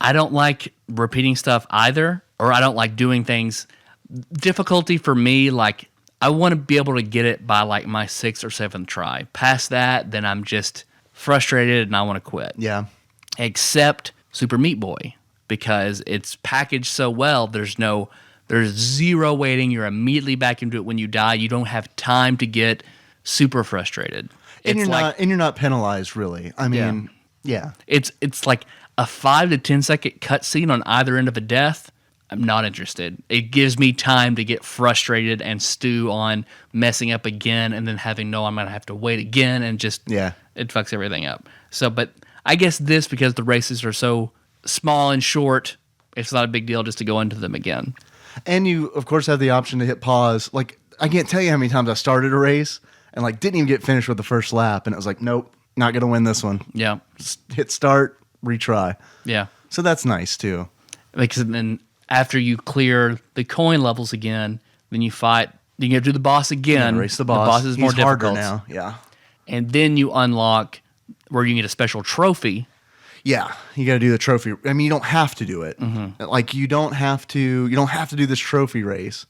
I don't like repeating stuff either, or I don't like doing things. Difficulty for me, like I want to be able to get it by like my 6th or 7th try. Past that, then I'm just frustrated and I want to quit. Yeah. Except Super Meat Boy, because it's packaged so well. There's zero waiting. You're immediately back into it when you die. You don't have time to get super frustrated. And you're not penalized really. I mean, yeah. It's like a 5 to 10 second cutscene on either end of a death. I'm not interested. It gives me time to get frustrated and stew on messing up again and then I'm going to have to wait again and just, it fucks everything up. So, but I guess because the races are so small and short, it's not a big deal just to go into them again. And you, of course, have the option to hit pause. Like, I can't tell you how many times I started a race and like didn't even get finished with the first lap. And it was like, nope, not going to win this one. Yeah. Just hit start, retry. Yeah. So that's nice too. Because then after you clear the coin levels again, then you fight. You get to do the boss again. Race the boss. The boss is more difficult now. Yeah. And then you unlock where you get a special trophy. Yeah, you got to do the trophy. I mean, you don't have to do it. Mm-hmm. Like you don't have to do this trophy race.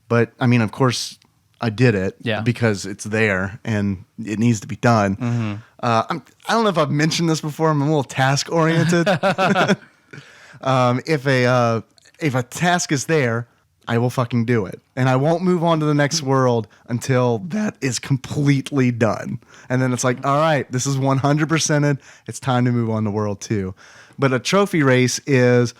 But I mean, of course, I did it because it's there and it needs to be done. Mm-hmm. I don't know if I've mentioned this before. I'm a little task oriented. If a task is there, I will fucking do it. And I won't move on to the next world until that is completely done. And then it's like, all right, this is 100%ed. It's time to move on to world 2. But a trophy race is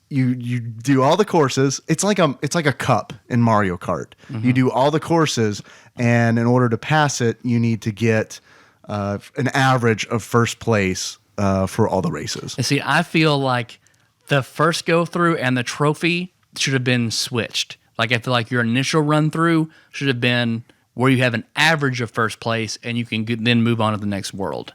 you do all the courses. It's like a cup in Mario Kart. Mm-hmm. You do all the courses, and in order to pass it, you need to get an average of first place for all the races. And see, I feel like the first go through and the trophy should have been switched. Like I feel like your initial run through should have been where you have an average of first place and you can then move on to the next world,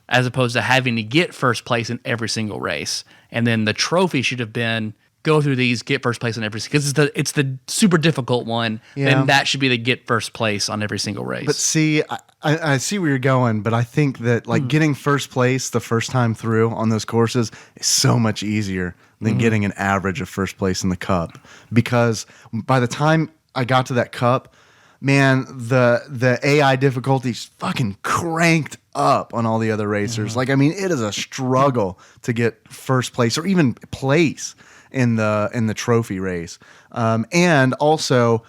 as opposed to having to get first place in every single race. And then the trophy should have been go through these, get first place on every, because it's the super difficult one. Yeah. Then that should be the get first place on every single race. But see, I see where you're going, but I think that like getting first place the first time through on those courses is so much easier than getting an average of first place in the cup. Because by the time I got to that cup, man, the AI difficulty's fucking cranked up on all the other racers. Like, I mean, it is a struggle to get first place or even place in the trophy race. And also,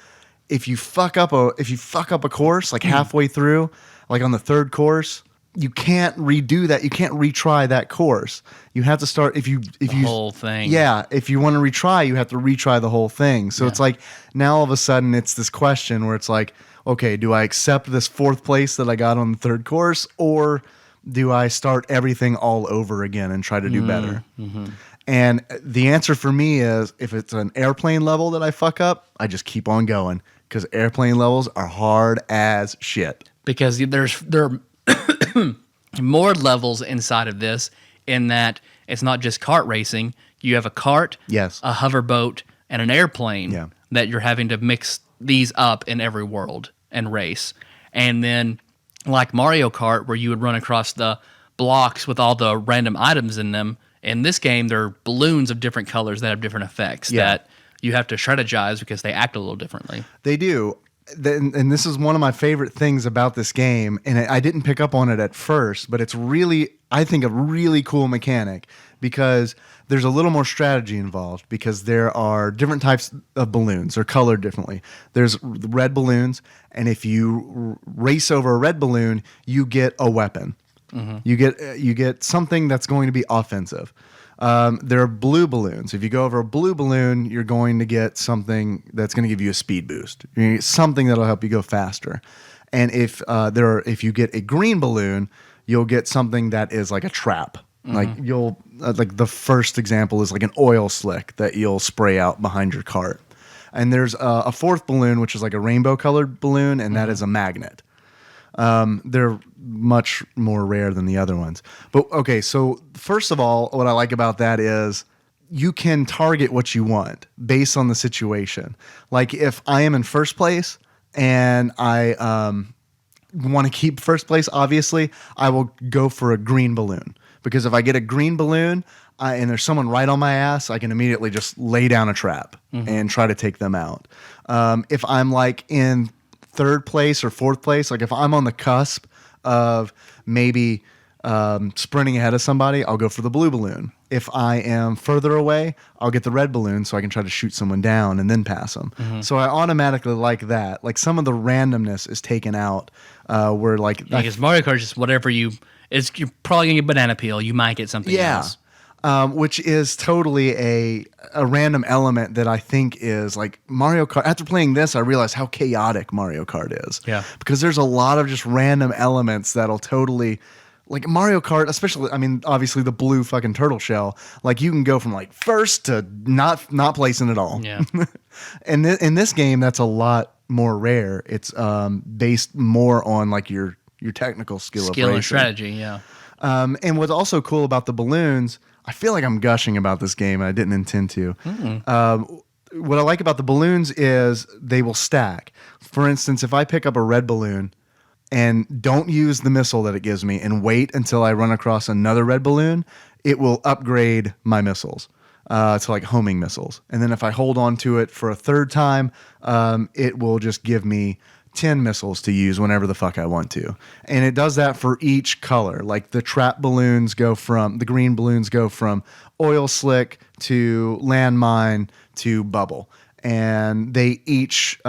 if you fuck up a course like halfway through, like on the third course, you can't redo that. You can't retry that course. You have to start the whole thing. Yeah, if you want to retry, you have to retry the whole thing. So it's like now all of a sudden it's this question where it's like, okay, do I accept this fourth place that I got on the third course, or do I start everything all over again and try to do better? Mm-hmm. And the answer for me is, if it's an airplane level that I fuck up, I just keep on going, because airplane levels are hard as shit. Because there are more levels inside of this, in that it's not just kart racing. You have a kart, a hoverboat, and an airplane that you're having to mix these up in every world and race. And then like Mario Kart, where you would run across the blocks with all the random items in them, in this game, there are balloons of different colors that have different effects that you have to strategize because they act a little differently. They do. And this is one of my favorite things about this game, and I didn't pick up on it at first, but it's really, I think, a really cool mechanic, because there's a little more strategy involved, because there are different types of balloons. They're colored differently. There's red balloons, and if you race over a red balloon, you get a weapon. Mm-hmm. You get something that's going to be offensive. There are blue balloons. If you go over a blue balloon, you're going to get something that's going to give you a speed boost. You're going to get something that'll help you go faster. And if you get a green balloon, you'll get something that is like a trap. Mm-hmm. Like you'll like the first example is like an oil slick that you'll spray out behind your cart. And there's a fourth balloon, which is like a rainbow colored balloon, and that is a magnet. They're much more rare than the other ones. But okay, so first of all, what I like about that is you can target what you want based on the situation. Like if I am in first place and I want to keep first place, obviously, I will go for a green balloon. Because if I get a green balloon and there's someone right on my ass, I can immediately just lay down a trap and try to take them out. If I'm like in third place or fourth place, like if I'm on the cusp of maybe sprinting ahead of somebody, I'll go for the blue balloon. If I am further away, I'll get the red balloon so I can try to shoot someone down and then pass them. So I automatically like that. Like some of the randomness is taken out. Where like because Mario Kart is just whatever you're probably gonna get banana peel. You might get something else. Which is totally a random element that I think is like Mario Kart. After playing this, I realized how chaotic Mario Kart is. Yeah. Because there's a lot of just random elements that'll totally, like Mario Kart, especially, I mean, obviously the blue fucking turtle shell, like you can go from like first to not placing at all. Yeah. And in this game, that's a lot more rare. It's based more on like your technical skill of racing. And strategy, yeah. And what's also cool about the balloons, I feel like I'm gushing about this game. I didn't intend to. What I like about the balloons is they will stack. For instance, if I pick up a red balloon and don't use the missile that it gives me and wait until I run across another red balloon, it will upgrade my missiles to like homing missiles. And then if I hold on to it for a third time, it will just give me 10 missiles to use whenever the fuck I want to. And it does that for each color. Like the the green balloons go from oil slick to landmine to bubble. And they each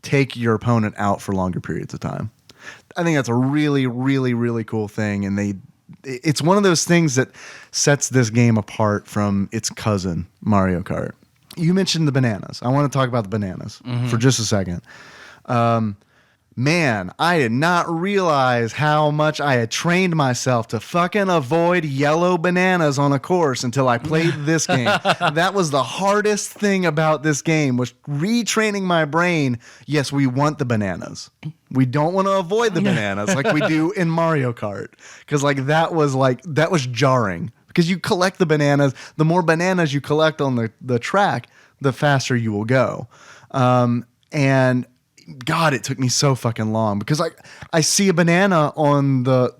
take your opponent out for longer periods of time. I think that's a really, really, really cool thing. And it's one of those things that sets this game apart from its cousin, Mario Kart. You mentioned the bananas. I want to talk about the bananas for just a second. Man, I did not realize how much I had trained myself to fucking avoid yellow bananas on a course until I played this game. That was the hardest thing about this game, was retraining my brain. Yes, we want the bananas. We don't want to avoid the bananas like we do in Mario Kart. Because that was jarring. Because you collect the bananas. The more bananas you collect on the track, the faster you will go. And God, it took me so fucking long because I see a banana on the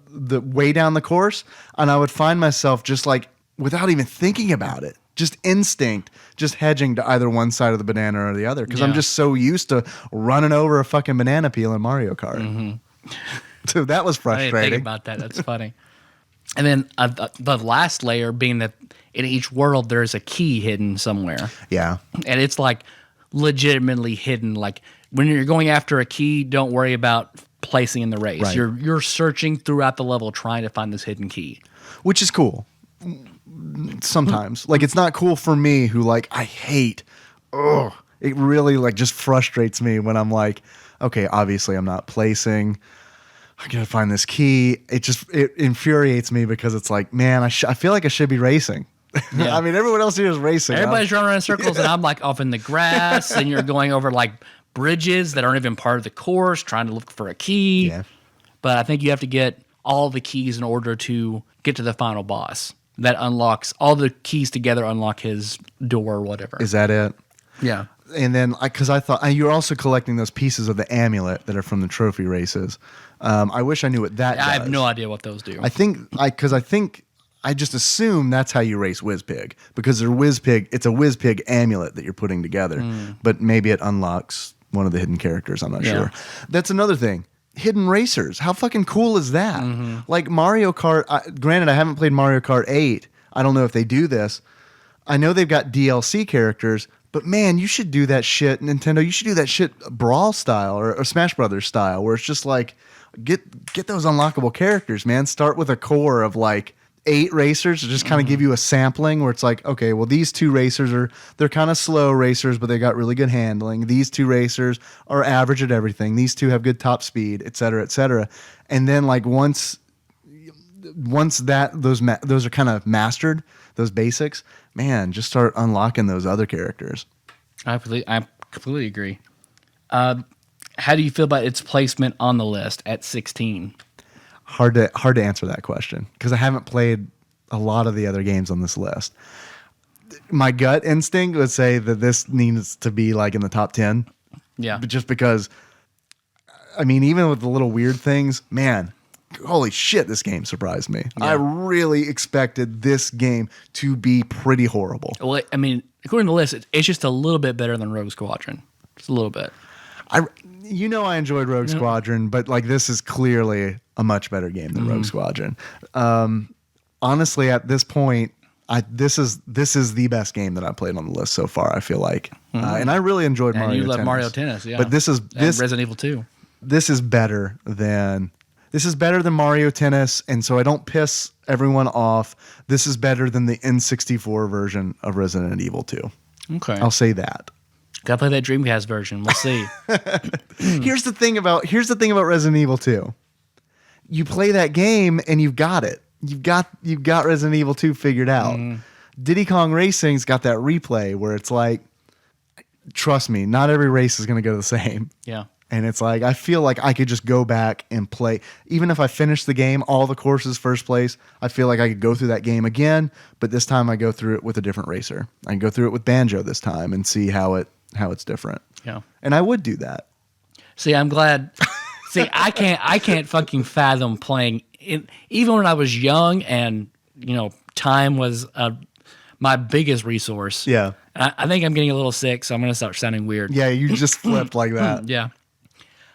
way down the course, and I would find myself just like, without even thinking about it, just instinct, just hedging to either one side of the banana or the other because I'm just so used to running over a fucking banana peel in Mario Kart. So that was frustrating. I didn't think about that. That's funny. And then the last layer being that in each world there is a key hidden somewhere. Yeah. And it's like legitimately hidden. Like when you're going after a key, don't worry about placing in the race. Right. You're searching throughout the level trying to find this hidden key. Which is cool. Sometimes. Like it's not cool for me who I hate. It really just frustrates me when I'm like, okay, obviously I'm not placing. I gotta find this key. It infuriates me because it's like, man, I feel like I should be racing. Yeah. I mean, everyone else here is racing. Everybody's running around in circles, and I'm off in the grass, and you're going over bridges that aren't even part of the course, trying to look for a key. Yeah. But I think you have to get all the keys in order to get to the final boss. That unlocks all the keys together, unlock his door or whatever. Is that it? Yeah. And then, because I thought you're also collecting those pieces of the amulet that are from the trophy races. I wish I knew what that does. I have no idea what those do. I think I just assume that's how you race WizPig, because it's a WizPig amulet that you're putting together. But maybe it unlocks one of the hidden characters. I'm not sure. That's another thing. Hidden racers. How fucking cool is that? Like Mario Kart. Granted, I haven't played Mario Kart 8. I don't know if they do this. I know they've got DLC characters, but man, you should do that shit, Nintendo. You should do that shit Brawl style or Smash Brothers style, where it's just get those unlockable characters, man. Start with a core of 8 racers to just kind of give you a sampling where it's okay, well, these 2 racers they're kind of slow racers, but they got really good handling. These 2 racers are average at everything. These 2 have good top speed, et cetera, et cetera. And then once those are kind of mastered, those basics, man, just start unlocking those other characters. I completely agree. How do you feel about its placement on the list at 16? Hard to answer that question because I haven't played a lot of the other games on this list. My gut instinct would say that this needs to be in the top 10. Yeah. But just because I mean, even with the little weird things, man, holy shit, this game surprised me. Yeah. I really expected this game to be pretty horrible. Well, I mean, according to the list, it's just a little bit better than Rogue Squadron. Just a little bit. I enjoyed Rogue Squadron, but like this is clearly a much better game than Rogue Squadron. Honestly, at this point, this is the best game that I've played on the list so far. I feel like, and I really enjoyed Mario. And you Tennis. love Mario Tennis, yeah. But this And Resident Evil 2. This is better than Mario Tennis, and so I don't piss everyone off. This is better than the N64 version of Resident Evil 2. Okay, I'll say that. Gotta play that Dreamcast version. We'll see. Here's the thing about Resident Evil 2. You play that game and you've got it. You've got Resident Evil 2 figured out. Diddy Kong Racing's got that replay where it's like, trust me, not every race is going to go the same. Yeah. And it's like, I feel like I could just go back and play. Even if I finish the game, all the courses first place, I feel like I could go through that game again. But this time I go through it with a different racer. I can go through it with Banjo this time and see how it's different. Yeah. And I would do that. See, I'm glad. See, I can't fucking fathom playing it. Even when I was young and, time was my biggest resource. Yeah. I think I'm getting a little sick, so I'm going to start sounding weird. Yeah, you just flipped like that. Yeah.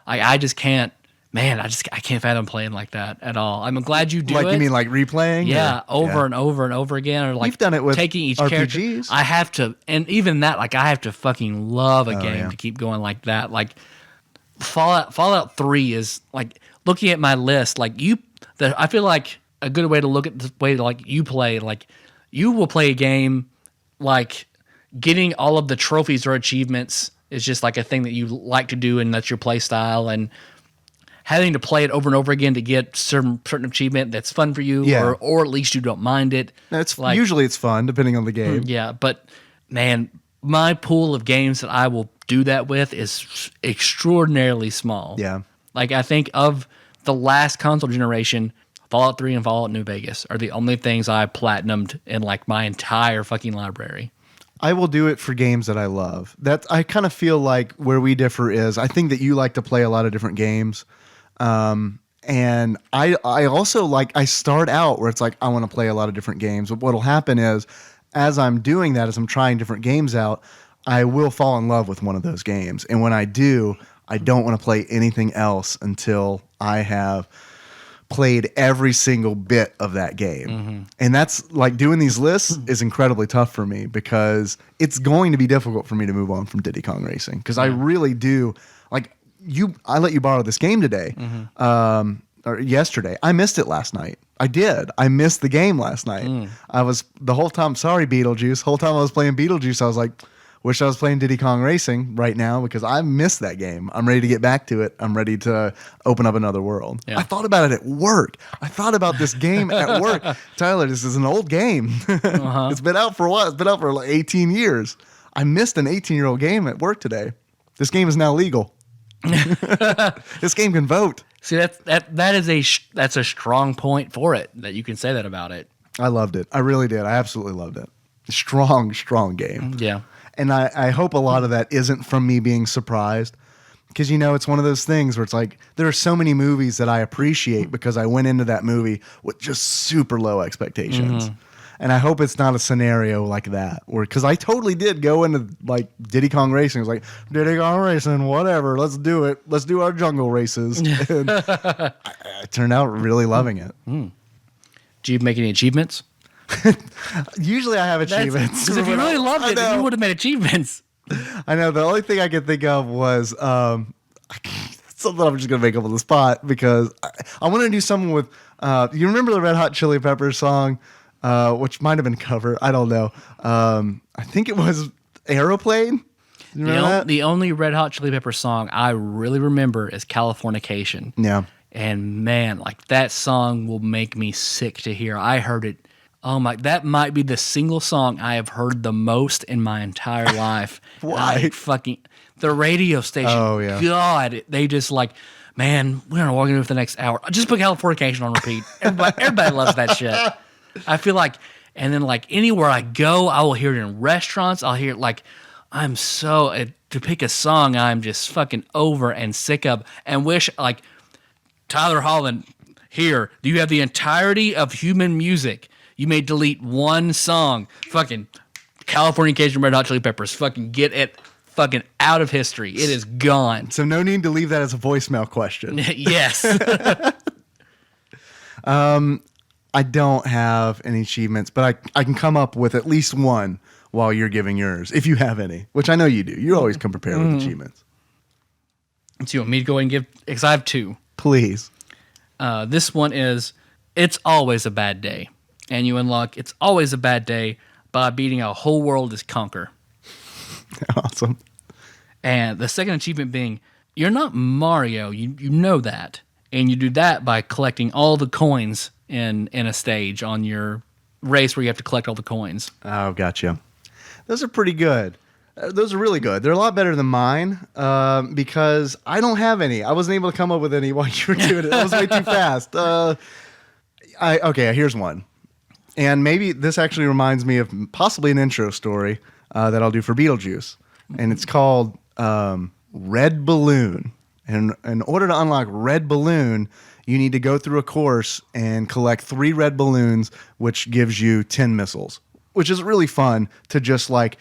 I just can't, man, I can't fathom playing like that at all. I'm glad you do it. Like, you mean like replaying? Yeah, or, over and over and over again. Or like You've done it with taking each RPGs. character. I have to, and even that, like I have to fucking love a game yeah. to keep going like that. Like Fallout 3 is like looking at my list, like I feel like a good way to look at the way like you play, like you will play a game like getting all of the trophies or achievements is just like a thing that you like to do and that's your play style, and having to play it over and over again to get certain achievement that's fun for you, or at least you don't mind it. It's like, usually it's fun depending on the game. Yeah, but man, my pool of games that I will do that with is extraordinarily small. Yeah. Like I think of the last console generation, Fallout 3 and Fallout New Vegas are the only things I platinumed in like my entire fucking library. I will do it for games that I love. I kind of feel like where we differ is I think that you like to play a lot of different games. And I also I start out where it's like, I want to play a lot of different games. But what'll happen is as I'm doing that, as I'm trying different games out, I will fall in love with one of those games. And when I do, I don't want to play anything else until I have played every single bit of that game. Mm-hmm. And that's like doing these lists is incredibly tough for me because it's going to be difficult for me to move on from Diddy Kong Racing. Because I really do I let you borrow this game today, or yesterday. I missed it last night. I did. I missed the game last night. I was the whole time, sorry, Beetlejuice. Whole time I was playing Beetlejuice, I was like, wish I was playing Diddy Kong Racing right now because I missed that game. I'm ready to get back to it. I'm ready to open up another world. Yeah. I thought about it at work. I thought about this game at work. Tyler, this is an old game. It's been out for a while. It's been out for like 18 years. I missed an 18-year-old game at work today. This game is now legal. This game can vote. See, that's a strong point for it that you can say that about it. I loved it. I really did. I absolutely loved it. Strong game. Yeah. And I hope a lot of that isn't from me being surprised because, it's one of those things where it's like there are so many movies that I appreciate because I went into that movie with just super low expectations. And I hope it's not a scenario like that because I totally did go into like Diddy Kong Racing. It was like, Diddy Kong Racing, whatever, let's do it. Let's do our jungle races. And I turned out really loving it. Do you make any achievements? Usually I have achievements. Because if you really loved it, then you would have made achievements. I know. The only thing I could think of was something I'm just going to make up on the spot because I want to do something with, you remember the Red Hot Chili Peppers song, which might have been cover. I don't know. I think it was Aeroplane. You remember that? The only Red Hot Chili Peppers song I really remember is Californication. Yeah. And man, like that song will make me sick to hear. I heard it. Oh my, that might be the single song I have heard the most in my entire life. Why? The radio station. Oh, yeah. God, they just like, man, we don't know what we're going to do for the next hour. Just put Californication on repeat. Everybody loves that shit. I feel like, and then like anywhere I go, I will hear it in restaurants. I'll hear it like, to pick a song I'm just fucking over and sick of and wish, like, Tyler Holland, here, you have the entirety of human music. You may delete one song. Fucking Californication Red Hot Chili Peppers. Fucking get it fucking out of history. It is gone. So no need to leave that as a voicemail question. Yes. I don't have any achievements, but I can come up with at least one while you're giving yours, if you have any, which I know you do. You always come prepared with achievements. So you want me to go ahead and give, because I have two. Please. This one is, it's always a bad day. And you unlock, it's always a bad day by beating a whole world as Conquer. Awesome. And the second achievement being, you're not Mario, you know that. And you do that by collecting all the coins in a stage on your race where you have to collect all the coins. Oh, gotcha. Those are pretty good. Those are really good. They're a lot better than mine because I don't have any. I wasn't able to come up with any while you were doing it. That was way too fast. Okay, here's one. And maybe this actually reminds me of possibly an intro story that I'll do for Beetlejuice. And it's called Red Balloon. And in order to unlock Red Balloon, you need to go through a course and collect 3 red balloons, which gives you 10 missiles, which is really fun to just like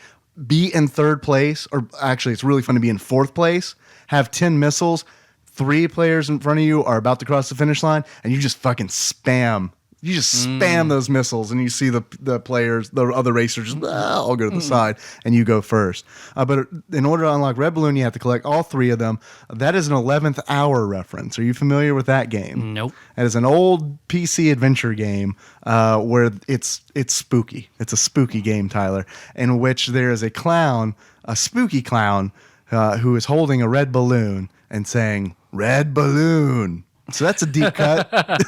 be in 3rd place, or actually it's really fun to be in 4th place, have 10 missiles, 3 players in front of you are about to cross the finish line, and you just fucking spam. You just spam those missiles, and you see the players, the other racers, just, I'll go to the side, and you go first. But in order to unlock Red Balloon, you have to collect all 3 of them. That is an 11th Hour reference. Are you familiar with that game? Nope. It is an old PC adventure game where it's spooky. It's a spooky game, Tyler, in which there is a clown, a spooky clown, who is holding a red balloon and saying, "Red Balloon." So that's a deep cut.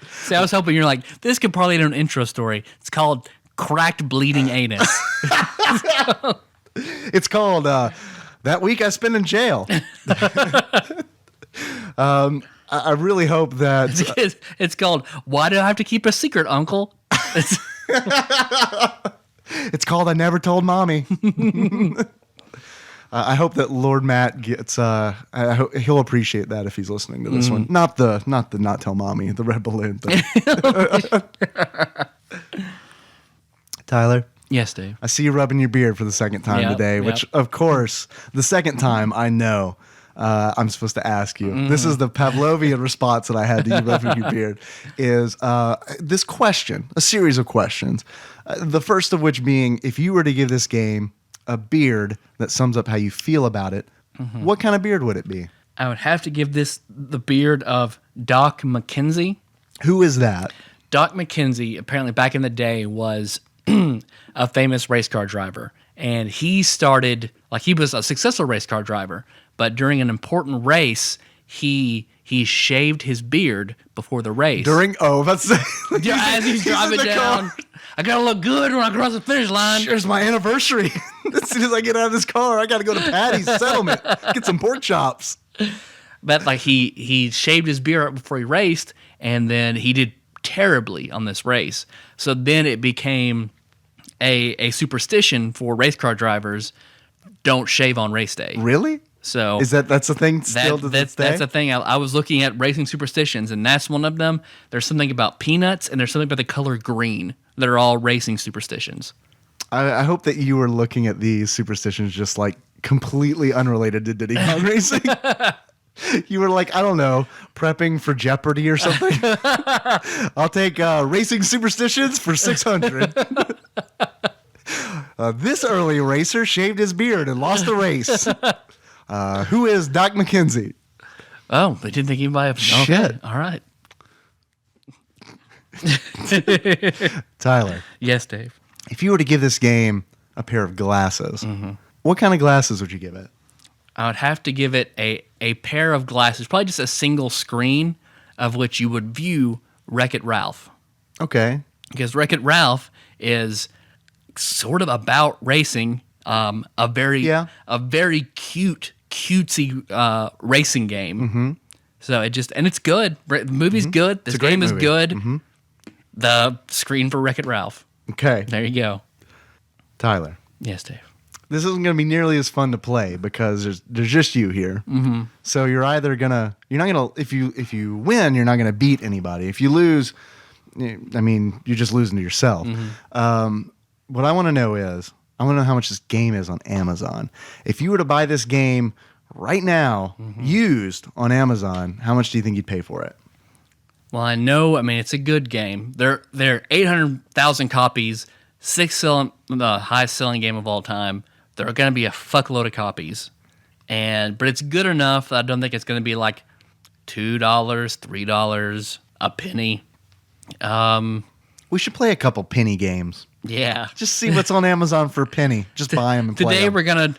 See, I was hoping you're like, this could probably do an intro story. It's called Cracked Bleeding Anus. It's called That Week I Spent in Jail. I really hope that... It's called Why Do I Have to Keep a Secret, Uncle? It's called I Never Told Mommy. I hope that Lord Matt gets. I hope he'll appreciate that if he's listening to this one. Not the not tell mommy, the red balloon thing. Tyler. Yes, Dave. I see you rubbing your beard for the second time today, which of course the second time I know I'm supposed to ask you. This is the Pavlovian response that I had to you rubbing your beard. Is this question, a series of questions. The first of which being, if you were to give this game a beard that sums up how you feel about it, what kind of beard would it be? I would have to give this the beard of Doc McKenzie. Who is that? Doc McKenzie, apparently back in the day, was a famous race car driver. And he started, like, he was a successful race car driver, but during an important race, he shaved his beard before the race. That's as he's driving down. Car. I gotta look good when I cross the finish line. Here's my anniversary. As soon as I get out of this car, I gotta go to Patty's settlement, get some pork chops. But like he shaved his beard up before he raced, and then he did terribly on this race. So then it became a superstition for race car drivers: don't shave on race day. Really? So that's a thing still to this day? That's a thing. I was looking at racing superstitions, and that's one of them. There's something about peanuts, and there's something about the color green that are all racing superstitions. I hope that you were looking at these superstitions just like completely unrelated to Diddy Kong racing. You were like, I don't know, prepping for Jeopardy or something. I'll take racing superstitions for 600. This early racer shaved his beard and lost the race. Who is Doc McKenzie? Oh, they didn't think anybody of Shit. All right. Tyler. Yes, Dave. If you were to give this game a pair of glasses, what kind of glasses would you give it? I would have to give it a pair of glasses, probably just a single screen of which you would view Wreck-It Ralph. Okay. Because Wreck-It Ralph is sort of about racing, a very cute, cutesy racing game. Mm-hmm. So it's good. The movie's good. This game is good. Mm-hmm. The screen for Wreck-It Ralph. Okay. There you go. Tyler. Yes, Dave. this isn't going to be nearly as fun to play because there's just you here. Mm-hmm. So you're not gonna if you win, you're not gonna beat anybody. If you lose, I mean, you're just losing to yourself. Mm-hmm. What I want to know is, I want to know how much this game is on Amazon. If you were to buy this game right now, used on Amazon, how much do you think you'd pay for it? Well, I mean, it's a good game. They're 800,000 copies, the highest selling game of all time. There are going to be a fuckload of copies, but it's good enough that I don't think it's going to be like $2, $3, a penny. We should play a couple penny games. Yeah, just see what's on Amazon for a penny. Just buy them and play Today them. we're gonna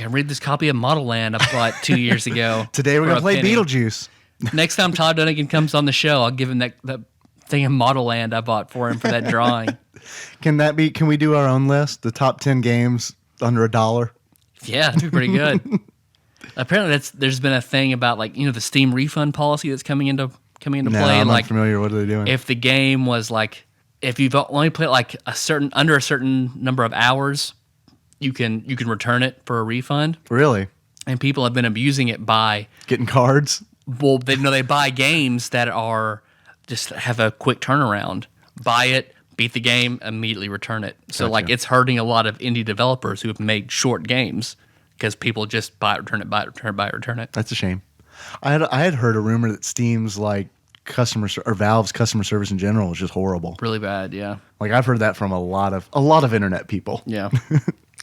read this copy of Model Land I bought 2 years ago. Today we're gonna play penny. Beetlejuice. Next time Todd Dunnigan comes on the show, I'll give him that thing of Model Land I bought for him for that drawing. Can we do our own list? The top 10 games under $1? Yeah, that'd be pretty good. Apparently there's been a thing about the Steam refund policy that's coming into play. I'm not familiar. What are they doing? If the game was if you've only played under a certain number of hours, you can return it for a refund. Really? And people have been abusing it by getting cards. Well, they buy games that are just have a quick turnaround. Buy it, beat the game, immediately return it. So Gotcha. It's hurting a lot of indie developers who have made short games because people just buy it, return it, buy it, return it, buy it, return it. That's a shame. I had heard a rumor that Steam's Valve's customer service in general is just horrible. Really bad, yeah. I've heard that from a lot of internet people. Yeah.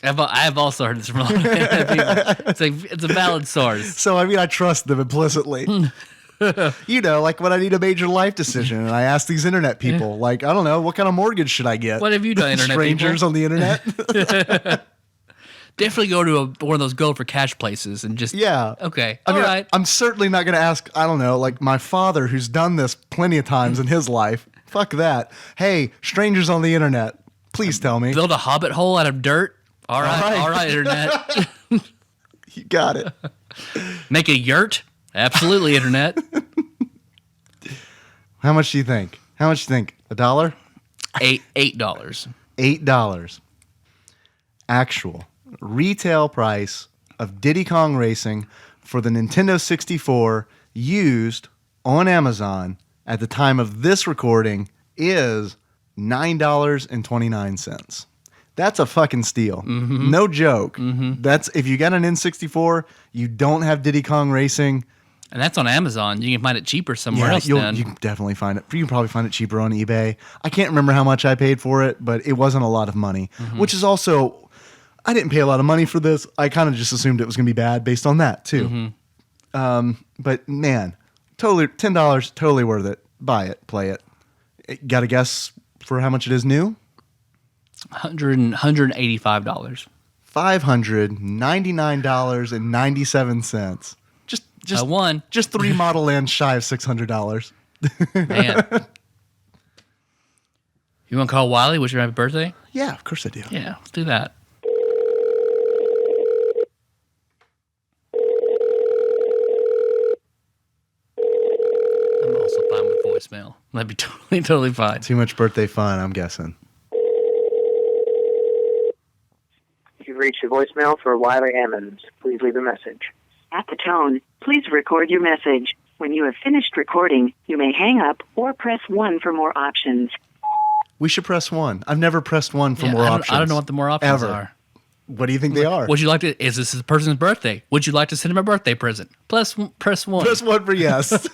I have also heard this from a lot of internet people. It's a valid source. So I trust them implicitly. When I need a major life decision and I ask these internet people, I don't know, what kind of mortgage should I get? What have you done, internet Strangers people? on the internet? Definitely go to one of those go for cash places and just Okay. All right. I'm certainly not going to ask, I don't know, my father who's done this plenty of times in his life. Fuck that. Hey, strangers on the internet, please tell me. Build a hobbit hole out of dirt. All right, internet. You got it. Make a yurt. Absolutely, internet. How much do you think? $1? $8. $8. Actual retail price of Diddy Kong Racing for the Nintendo 64 used on Amazon at the time of this recording is $9.29. That's a fucking steal. Mm-hmm. No joke. Mm-hmm. That's if you got an N64, you don't have Diddy Kong Racing. And that's on Amazon. You can find it cheaper somewhere else. You can definitely find it. You can probably find it cheaper on eBay. I can't remember how much I paid for it, but it wasn't a lot of money. Mm-hmm. Which is also, I didn't pay a lot of money for this. I kind of just assumed it was going to be bad based on that too. Mm-hmm. But man, totally $10, totally worth it. Buy it, play it. Got a guess for how much it is new? $185. $599.97. Just one. Just 3 Model Lands shy of $600. Man. You want to call Wiley? Wish your happy birthday? Yeah, of course I do. Yeah, let's do that. I'm also fine with voicemail. That'd be totally fine. Too much birthday fun, I'm guessing. You've reached the voicemail for Wiley Ammons. Please leave a message. At the tone, please record your message. When you have finished recording, you may hang up or press 1 for more options. We should press 1. I've never pressed 1 for more options. I don't know what the more options are. What do you think they are? Would you like to? Is this the person's birthday? Would you like to send him a birthday present? Press 1. Press 1 for yes.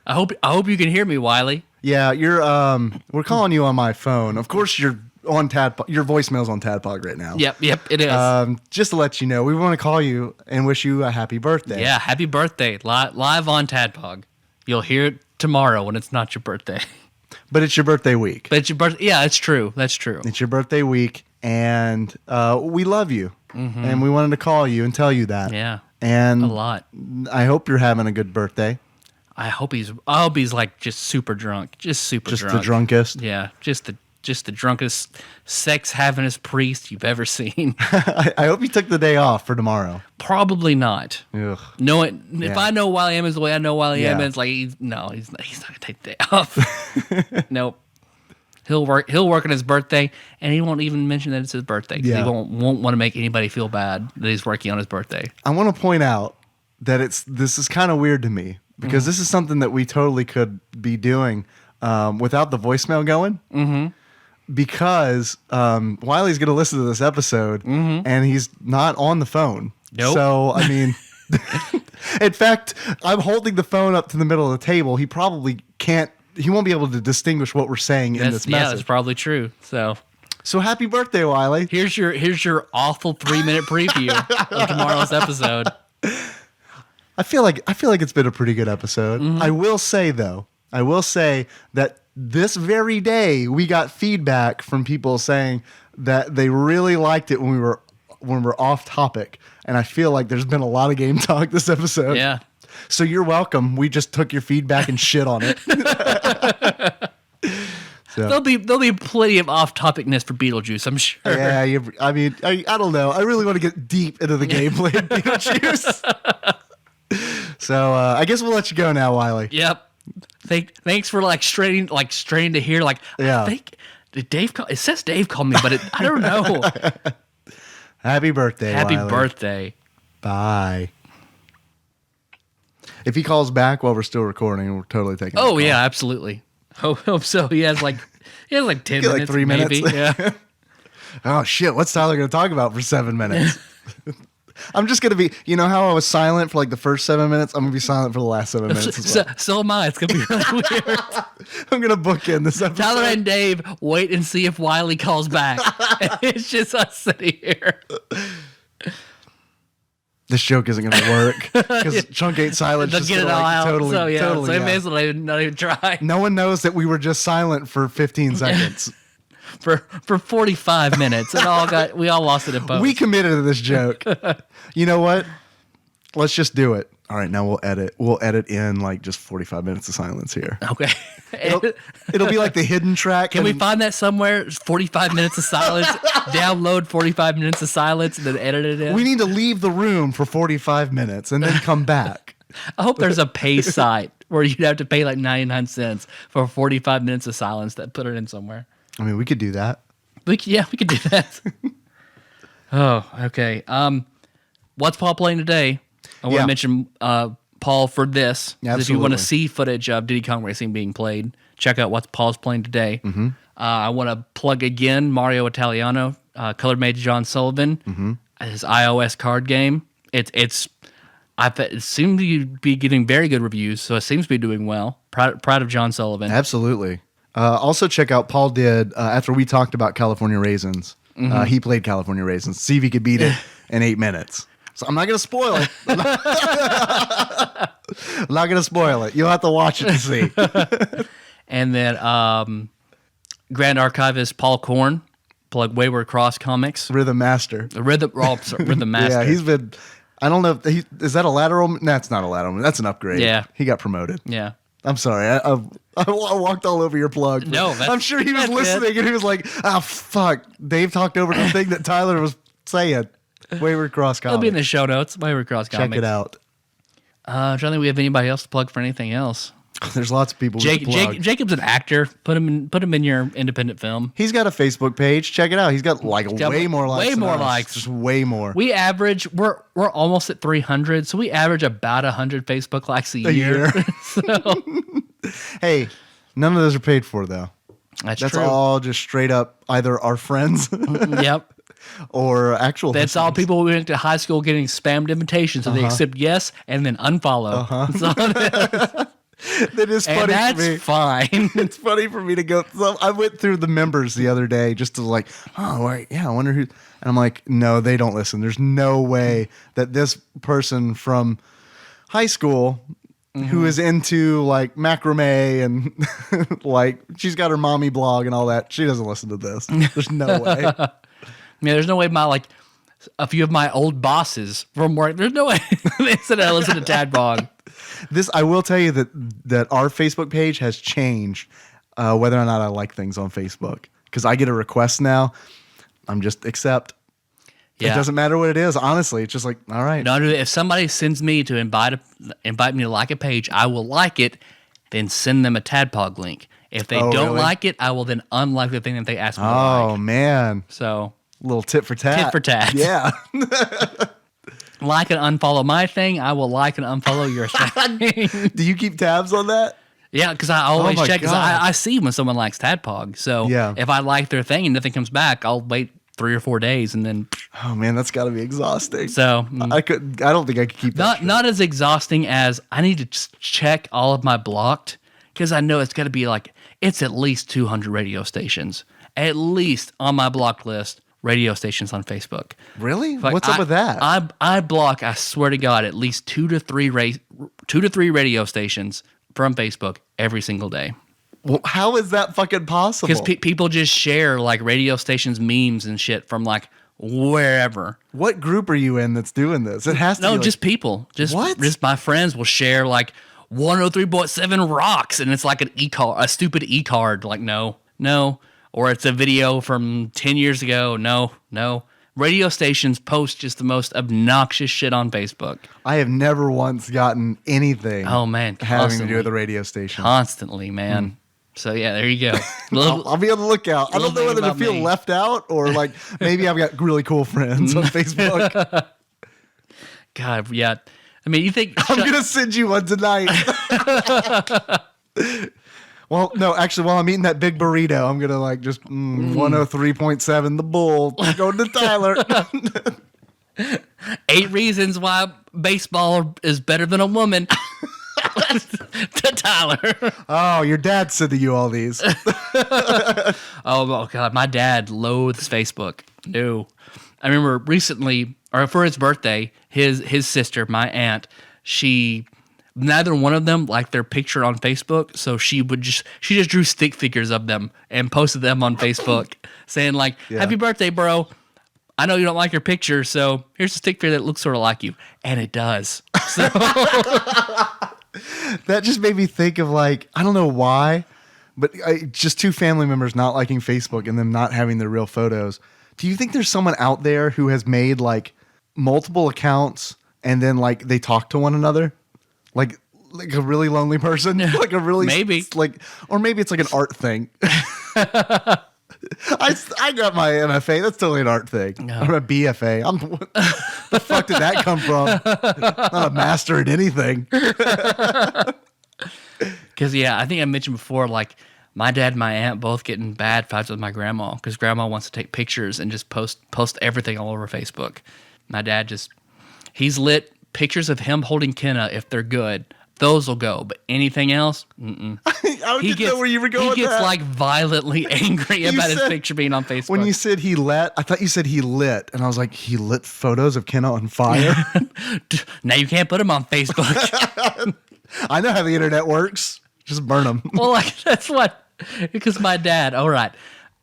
I hope you can hear me, Wiley. Yeah, we're calling you on my phone. Of course, you're on TADPOG. Your voicemail's on TADPOG right now. Yep, it is. Just to let you know, we want to call you and wish you a happy birthday. Yeah, happy birthday. Live on TADPOG. You'll hear it tomorrow when it's not your birthday. But it's your birthday week. But it's your birthday. Yeah, it's true. That's true. It's your birthday week, and we love you. Mm-hmm. And we wanted to call you and tell you that. Yeah. And a lot. I hope you're having a good birthday. I hope he's like just super drunk. Just drunk. Just the drunkest? Yeah. Just the drunkest sex-havingest priest you've ever seen. I hope you took the day off for tomorrow. Probably not. Ugh. If I know Wiley Emmons the way I know Wiley Emmons, he's not gonna take the day off. Nope. He'll work on his birthday, and he won't even mention that it's his birthday. 'Cause Yeah. he won't want to make anybody feel bad that he's working on his birthday. I want to point out that this is kind of weird to me because this is something that we totally could be doing without the voicemail going. Mm-hmm. Because Wiley's going to listen to this episode, and he's not on the phone. Nope. So, I mean, in fact, I'm holding the phone up to the middle of the table. He probably can't. He won't be able to distinguish what we're saying in this Yeah, message. that's probably true. So happy birthday, Wiley. here's your awful 3-minute preview of tomorrow's episode. I feel like it's been a pretty good episode. I will say that this very day we got feedback from people saying that they really liked it when we're off topic, and I feel like there's been a lot of game talk this episode. Yeah. So you're welcome. We just took your feedback and shit on it. There'll be plenty of off-topicness for Beetlejuice, I'm sure. Yeah, I don't know. I really want to get deep into the gameplay of Beetlejuice. So I guess we'll let you go now, Wiley. Yep. Thanks for straining to hear. Yeah. I think did Dave call? It says Dave called me, but I don't know. Happy birthday, Happy Wiley. birthday. Bye. If he calls back while we're still recording, we're totally taking. Oh yeah, absolutely. Hope so. He has 10 Get minutes, 3 minutes. maybe. Yeah. Oh shit! What's Tyler going to talk about for 7 minutes? I'm just going to be. You know how I was silent for the first 7 minutes? I'm going to be silent for the last 7 minutes as well. So am I. It's gonna be really weird. I'm going to book in this episode. Tyler and Dave wait and see if Wiley calls back. It's just us sitting here. This joke isn't going to work because Chunk ate silence. They'll Just get it gonna, all out. Totally, So yeah, totally. so Yeah. I may as well not even try. No one knows that we were just silent for 15 seconds. For 45 minutes, we all lost it in post. We committed to this joke. You know what? Let's just do it. All right, now we'll edit. We'll edit in just 45 minutes of silence here. Okay. It'll be like the hidden track. Can we find that somewhere? 45 minutes of silence. Download 45 minutes of silence and then edit it in. We need to leave the room for 45 minutes and then come back. I hope there's a pay site where you'd have to pay 99 cents for 45 minutes of silence that put it in somewhere. I mean, we could do that. We could do that. Oh, okay. What's Paul playing today? I want to mention Paul for this. If you want to see footage of Diddy Kong Racing being played, check out what Paul's playing today. Mm-hmm. I want to plug again Mario Italiano, Colored Made John Sullivan, his iOS card game. It seems to be getting very good reviews, so it seems to be doing well. Proud of John Sullivan. Absolutely. Also, check out Paul did after we talked about California Raisins. He played California Raisins. See if he could beat it in 8 minutes. So I'm not going to spoil it. I'm not going to spoil it. You'll have to watch it to see. And then Grand Archivist Paul Korn, plug Wayward Cross Comics. Rhythm Master. Rhythm Master. Yeah, he's been. I don't know. Is that a lateral? No, that's not a lateral. That's an upgrade. Yeah. He got promoted. Yeah. I'm sorry. I walked all over your plug. No, I'm sure he was that's listening and he was like, "Oh fuck!" Dave talked over the thing that Tyler was saying. Wayward Cross Comics. It'll be in the show notes. Wayward Cross Comics. Check it out. I'm trying to think we have anybody else to plug for anything else. There's lots of people. Jacob's an actor. Put him in your independent film. He's got a Facebook page. Check it out. He's got way more likes. Way than more us. likes. Just way more. We're almost at 300, so we average about 100 Facebook likes a year. So Hey, none of those are paid for though. that's That's true. all just straight up either our friends Yep. or actual. That's all listeners. people who went to high school getting spammed invitations, so they accept yes and then unfollow. That's all it is. That is And funny that's for me. fine. It's funny for me to go. So I went through the members the other day just to oh wait, yeah, I wonder who. And I'm like, no, they don't listen. There's no way that this person from high school who is into macrame and she's got her mommy blog and all that. She doesn't listen to this. There's no way. Yeah, there's no way a few of my old bosses from work. There's no way they said I listen to TADPOG. I will tell you that our Facebook page has changed whether or not I like things on Facebook because I get a request now. I'm just accept. Yeah. It doesn't matter what it is. Honestly, it's just all right. No, if somebody sends me to invite me to like a page, I will like it, then send them a TADPOG link. If they Oh, don't really? like it, I will then unlike the thing that they asked me to Oh like. man, So little tit for tat. tit for tat. Yeah. like and unfollow my thing, I will like and unfollow your thing. Do you keep tabs on that? Yeah, because I always my check. 'Cause God. I see when someone likes Tadpog. So Yeah. if I like their thing and nothing comes back, I'll wait 3 or 4 days and then. Oh man, that's got to be exhausting. So I don't think I could keep that. not as exhausting as I need to just check all of my blocked because I know it's got to be like it's at least 200 radio stations at least on my blocked list. Radio stations on Facebook. Really? Like, What's up with that? I block. I swear to God, at least 2 to 3 radio stations from Facebook every single day. Well, how is that fucking possible? Because people just share like radio stations memes and shit from like wherever. What group are you in that's doing this? It has to be No, like- just people. What? Just my friends will share like 103.7 rocks, and it's like an e-card, a stupid e-card. Like no, or it's a video from 10 years ago. No. Radio stations post just the most obnoxious shit on Facebook. I have never once gotten anything. Oh man, having to do with the radio station. constantly, man. So yeah, there you go. I'll be on the lookout. I don't know thing whether to about feel me. left out or like maybe I've got really cool friends on Facebook. God, yeah. I mean, you think I'm gonna send you one tonight. Well, no, actually, while I'm eating that big burrito, I'm gonna like just 103.7 the bull going to Tyler. 8 reasons why baseball is better than a woman? To Tyler. Oh, your dad said to you all these. Oh God, my dad loathes Facebook. No, I remember recently, or for his birthday, his sister, my aunt, neither one of them liked their picture on Facebook, so she just drew stick figures of them and posted them on Facebook, saying like, "Happy birthday, bro! I know you don't like your picture, so here's a stick figure that looks sort of like you," and it does. So That just made me think of like, I don't know why, but just 2 family members not liking Facebook and them not having their real photos. Do you think there's someone out there who has made like multiple accounts and then like they talk to one another? Like a really lonely person? Like a really Maybe. like, or maybe it's like an art thing. I got my MFA. That's totally an art thing. No. Or a BFA. What the fuck did that come from? Not a master at anything. Because, yeah, I think I mentioned before, like, my dad and my aunt both getting bad fights with my grandma because grandma wants to take pictures and just post everything all over Facebook. My dad he's lit pictures of him holding Kenna if they're good. Those will go, but anything else, mm-mm. I didn't know where you were going He with gets that. like violently angry about his said- picture being on Facebook. When you said he lit, I thought you said he lit. And I was like, he lit photos of Kenna on fire? Now you can't put him on Facebook. I know how the internet works. Just burn them. Well, like that's what, because my dad, all right,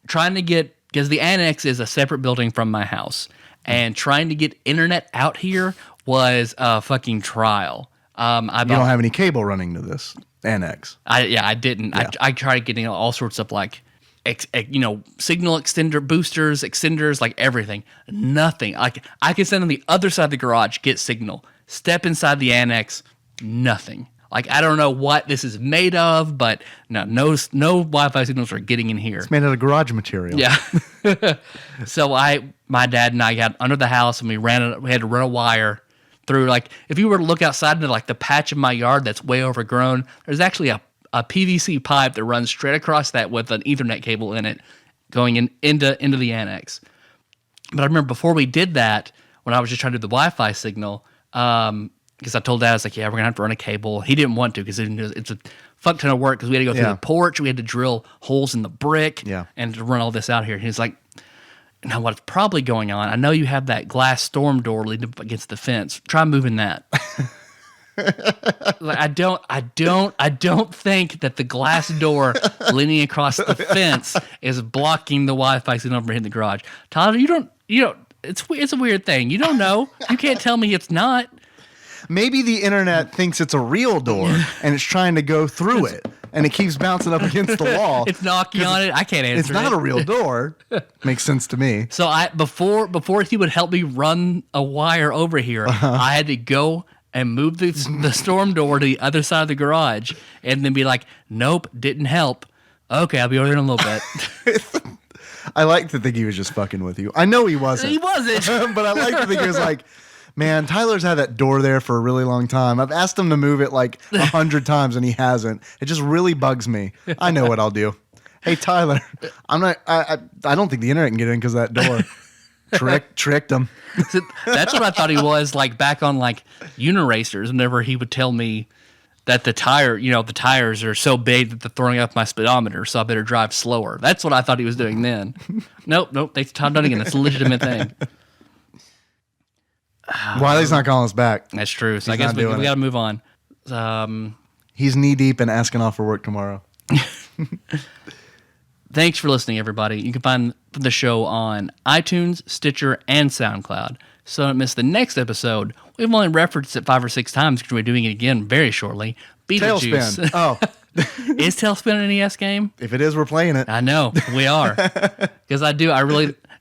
trying to get, because the annex is a separate building from my house, and trying to get internet out here was a fucking trial. You don't have any cable running to this annex. I didn't. Yeah. I tried getting all sorts of like, signal extender boosters, extenders, like everything. Nothing. Like I can send on the other side of the garage, get signal. Step inside the annex, nothing. Like I don't know what this is made of, but no Wi-Fi signals are getting in here. It's made out of garage material. Yeah. So my dad and I got under the house and we had to run a wire through, like, if you were to look outside into like the patch of my yard that's way overgrown, there's actually a PVC pipe that runs straight across that with an Ethernet cable in it going into the annex. But I remember before we did that, when I was just trying to do the Wi-Fi signal, because I told Dad, I was like, yeah, we're going to have to run a cable. He didn't want to because it's a fuck ton of work because we had to go through Yeah. the porch. We had to drill holes in the brick Yeah. and to run all this out here. He's like, now what's probably going on, I know you have that glass storm door leading up against the fence. Try moving that. Like, I don't think that the glass door leaning across the fence is blocking the Wi-Fi signal from hitting the garage. Tyler, you don't, it's a weird thing. You don't know. You can't tell me it's not. Maybe the internet thinks it's a real door and it's trying to go through it and it keeps bouncing up against the wall. It's knocking on it. I can't answer It's not it. a real door. Makes sense to me. So before he would help me run a wire over here, I had to go and move the storm door to the other side of the garage and then be like, nope, didn't help. Okay, I'll be over there in a little bit. I like to think he was just fucking with you. I know he wasn't. He wasn't. But I like to think he was like, man, Tyler's had that door there for a really long time. I've asked him to move it like 100 times and he hasn't. It just really bugs me. I know what I'll do. Hey, Tyler, I don't think the internet can get in because of that door. Tricked him. So that's what I thought he was, like back on like Uniracers, whenever he would tell me that the tires are so big that they're throwing up my speedometer, so I better drive slower. That's what I thought he was doing then. Nope. Thanks to Todd Dunnigan. That's a legitimate thing. Wiley's not calling us back. That's true. So He's I guess not we doing got to move on. He's knee deep in asking off for work tomorrow. Thanks for listening, everybody. You can find the show on iTunes, Stitcher, and SoundCloud. So don't miss the next episode. We've only referenced it 5 or 6 times because we're doing it again very shortly. Beetlejuice. Tailspin. Oh. Is Tailspin an NES game? If it is, we're playing it. I know. We are. Because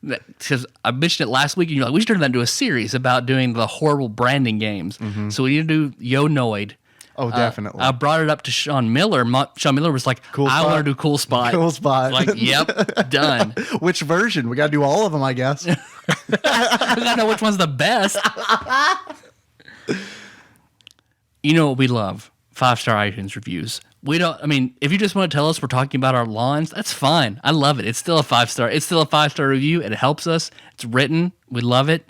because I mentioned it last week, and you're like, we should turn that into a series about doing the horrible branding games. Mm-hmm. So we need to do Yo Noid. Oh, definitely. I brought it up to Sean Miller. Sean Miller was like, Cool I Spot. want to do Cool Spot. Cool Spot. Like, yep, done. Which version? We got to do all of them, I guess. I gotta know which one's the best. You know what we love? 5-star iTunes reviews. If you just want to tell us we're talking about our lawns, that's fine. I love it. It's still a 5-star. It's still a 5-star review. It helps us. It's written. We love it.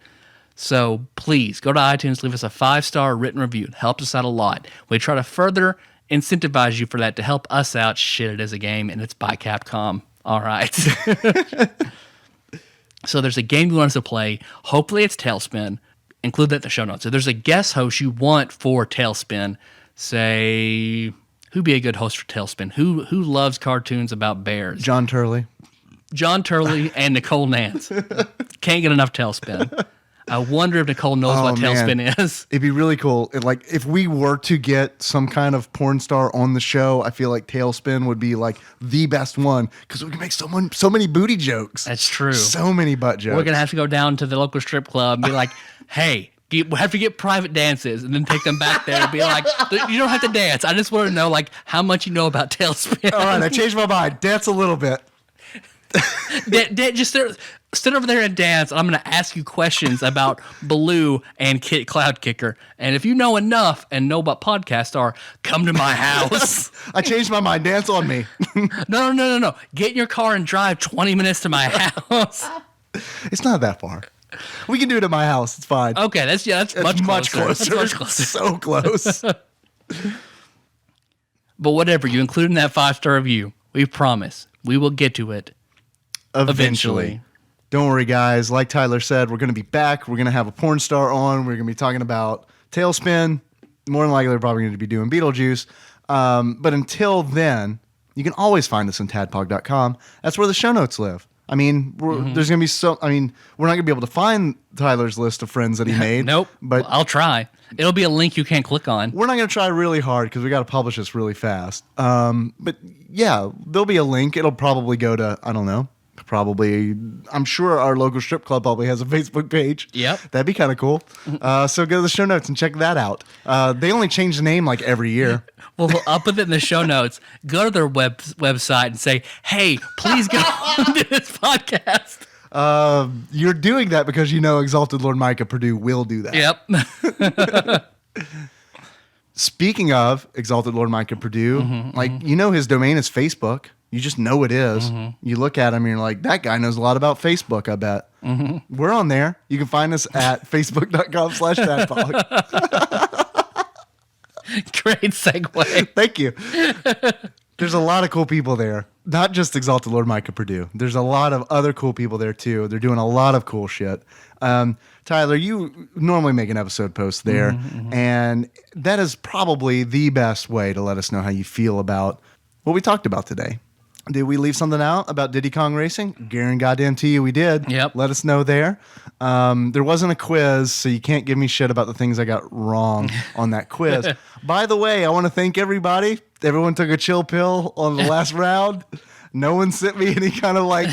So please go to iTunes, leave us a 5-star written review. It helps us out a lot. We try to further incentivize you for that to help us out. Shit, it is a game, and it's by Capcom. All right. So there's a game you want us to play. Hopefully it's Tailspin. Include that in the show notes. If there's a guest host you want for Tailspin, say, who'd be a good host for Tailspin? Who loves cartoons about bears? John Turley and Nicole Nance. Can't get enough Tailspin. I wonder if Nicole knows what Tailspin is. It'd be really cool. If we were to get some kind of porn star on the show, I feel like Tailspin would be like the best one because we can make so many booty jokes. That's true. So many butt jokes. We're going to have to go down to the local strip club and be like, hey, we have to get private dances and then take them back there and be like, you don't have to dance. I just want to know like how much you know about Tailspin. All right, I changed my mind. Dance a little bit. Just sit over there and dance. I'm going to ask you questions about Baloo and Cloud Kicker. And if you know enough and know what podcasts are, come to my house. I changed my mind. Dance on me. No. Get in your car and drive 20 minutes to my house. It's not that far. We can do it at my house. It's fine. Okay, that's much closer. That's much closer. So close. But whatever, you include in that 5-star review, we promise we will get to it eventually. Don't worry, guys. Like Tyler said, we're going to be back. We're going to have a porn star on. We're going to be talking about Tailspin. More than likely, we're probably going to be doing Beetlejuice. But until then, you can always find us on tadpog.com. That's where the show notes live. I mean, there's going to be we're not going to be able to find Tyler's list of friends that he made. Nope. But I'll try. It'll be a link you can't click on. We're not going to try really hard because we got to publish this really fast. But yeah, there'll be a link. It'll probably go to, I don't know, I'm sure our local strip club probably has a Facebook page. Yep. That'd be kind of cool. So go to the show notes and check that out. They only change the name like every year. Well, I'll put it in the show notes. Go to their website and say, hey, please go to this podcast. You're doing that because you know Exalted Lord Micah Purdue will do that. Yep. Speaking of Exalted Lord Micah Purdue, you know his domain is Facebook. You just know it is. You look at him and you're like, that guy knows a lot about Facebook, I bet. We're on there. You can find us at facebook.com/TADPOG. Great segue. Thank you. There's a lot of cool people there. Not just Exalted Lord Micah Purdue. There's a lot of other cool people there too. They're doing a lot of cool shit. Tyler, you normally make an episode post there, and that is probably the best way to let us know how you feel about what we talked about today. Did we leave something out about Diddy Kong Racing? Guaranteed goddamn to you we did. Yep. Let us know there. There wasn't a quiz, so you can't give me shit about the things I got wrong on that quiz. By the way, I want to thank everybody. Everyone took a chill pill on the last round. No one sent me any kind of like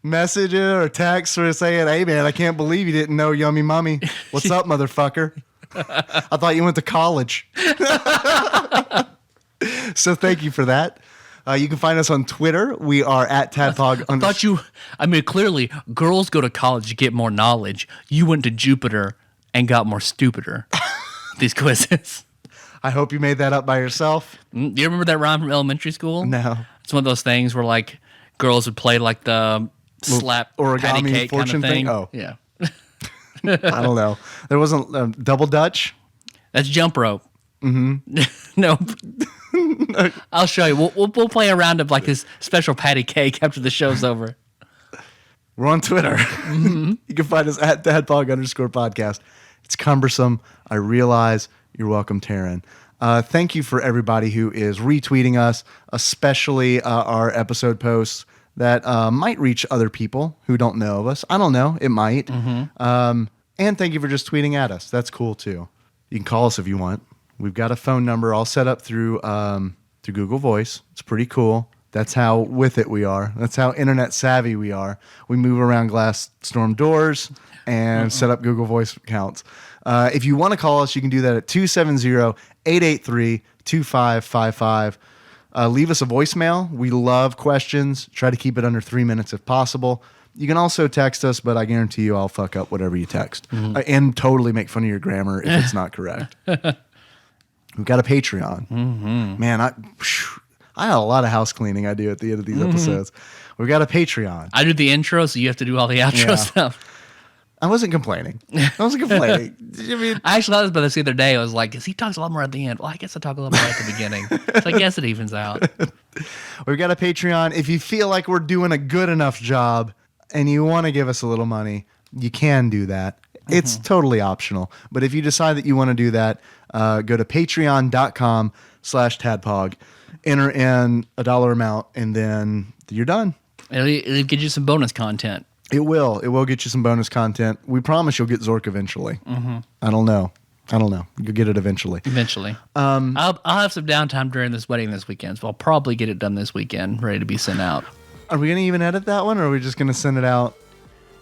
message or text or saying, hey man, I can't believe you didn't know Yummy Mummy. What's up, motherfucker? I thought you went to college. So thank you for that. You can find us on Twitter. We are at TADPOG. Clearly, girls go to college to get more knowledge. You went to Jupiter and got more stupider. These quizzes. I hope you made that up by yourself. Do you remember that rhyme from elementary school? No. It's one of those things where like girls would play like the slap origami patty cake fortune kind of thing. Oh. Yeah. I don't know. There wasn't double Dutch. That's jump rope. Mm-hmm. Nope. I'll show you. We'll play a round of like this special patty cake after the show's over. We're on Twitter. Mm-hmm. You can find us at TADPOG_podcast. It's cumbersome. I realize. You're welcome, Taryn. Thank you for everybody who is retweeting us, especially our episode posts that might reach other people who don't know of us. I don't know. It might. Mm-hmm. And thank you for just tweeting at us. That's cool, too. You can call us if you want. We've got a phone number all set up through Google Voice. It's pretty cool. That's how with it we are. That's how internet savvy we are. We move around glass storm doors and set up Google Voice accounts. If you want to call us, you can do that at 270-883-2555. Leave us a voicemail. We love questions. Try to keep it under 3 minutes if possible. You can also text us, but I guarantee you I'll fuck up whatever you text and totally make fun of your grammar if it's not correct. We've got a Patreon. Mm-hmm. Man, I have a lot of house cleaning I do at the end of these episodes. We've got a Patreon. I do the intro, so you have to do all the outro stuff. I wasn't complaining. I mean, I actually thought about this the other day. I was like, he talks a lot more at the end. Well, I guess I talk a little more at the beginning. So I guess it evens out. We've got a Patreon. If you feel like we're doing a good enough job and you want to give us a little money, you can do that. It's totally optional. But if you decide that you want to do that, go to patreon.com/tadpog, enter in $1 amount, and then you're done. It'll get you some bonus content. It will. It will get you some bonus content. We promise you'll get Zork eventually. Mm-hmm. I don't know. You'll get it eventually. I'll have some downtime during this wedding this weekend, so I'll probably get it done this weekend, ready to be sent out. Are we going to even edit that one, or are we just going to send it out?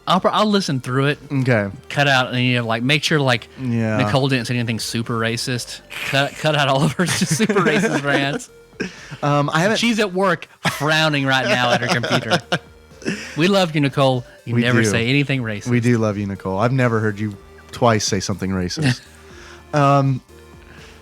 I'll listen through it. Okay. Cut out and make sure Nicole didn't say anything super racist. Cut out all of her super racist rants. She's at work frowning right now at her computer. We love you, Nicole. You never say anything racist. We do love you, Nicole. I've never heard you twice say something racist. I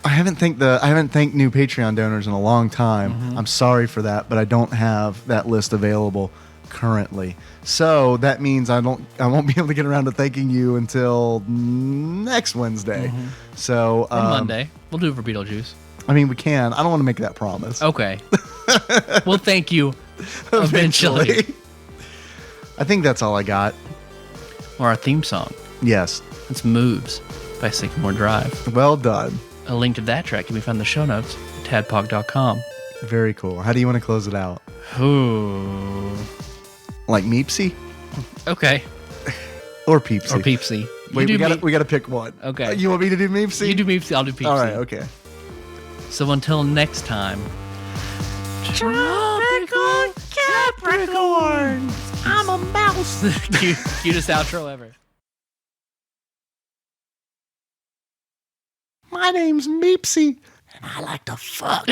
haven't thanked new Patreon donors in a long time. Mm-hmm. I'm sorry for that, but I don't have that list available currently. So that means I won't be able to get around to thanking you until next Wednesday. Mm-hmm. So or Monday. We'll do it for Beetlejuice. I mean, we can. I don't want to make that promise. Okay. Well, thank you. Eventually. I think that's all I got. Or our theme song. Yes. It's Moves by Sycamore Drive. Well done. A link to that track can be found in the show notes at tadpog.com. Very cool. How do you want to close it out? Ooh. Like Meepsy? Okay. Or Peepsy. Wait, we gotta pick one. Okay. You want me to do Meepsy? You do Meepsy, I'll do Peepsy. All right, okay. So until next time. Tropical Capricorn! I'm a mouse! Cutest outro ever. My name's Meepsy, and I like to fuck.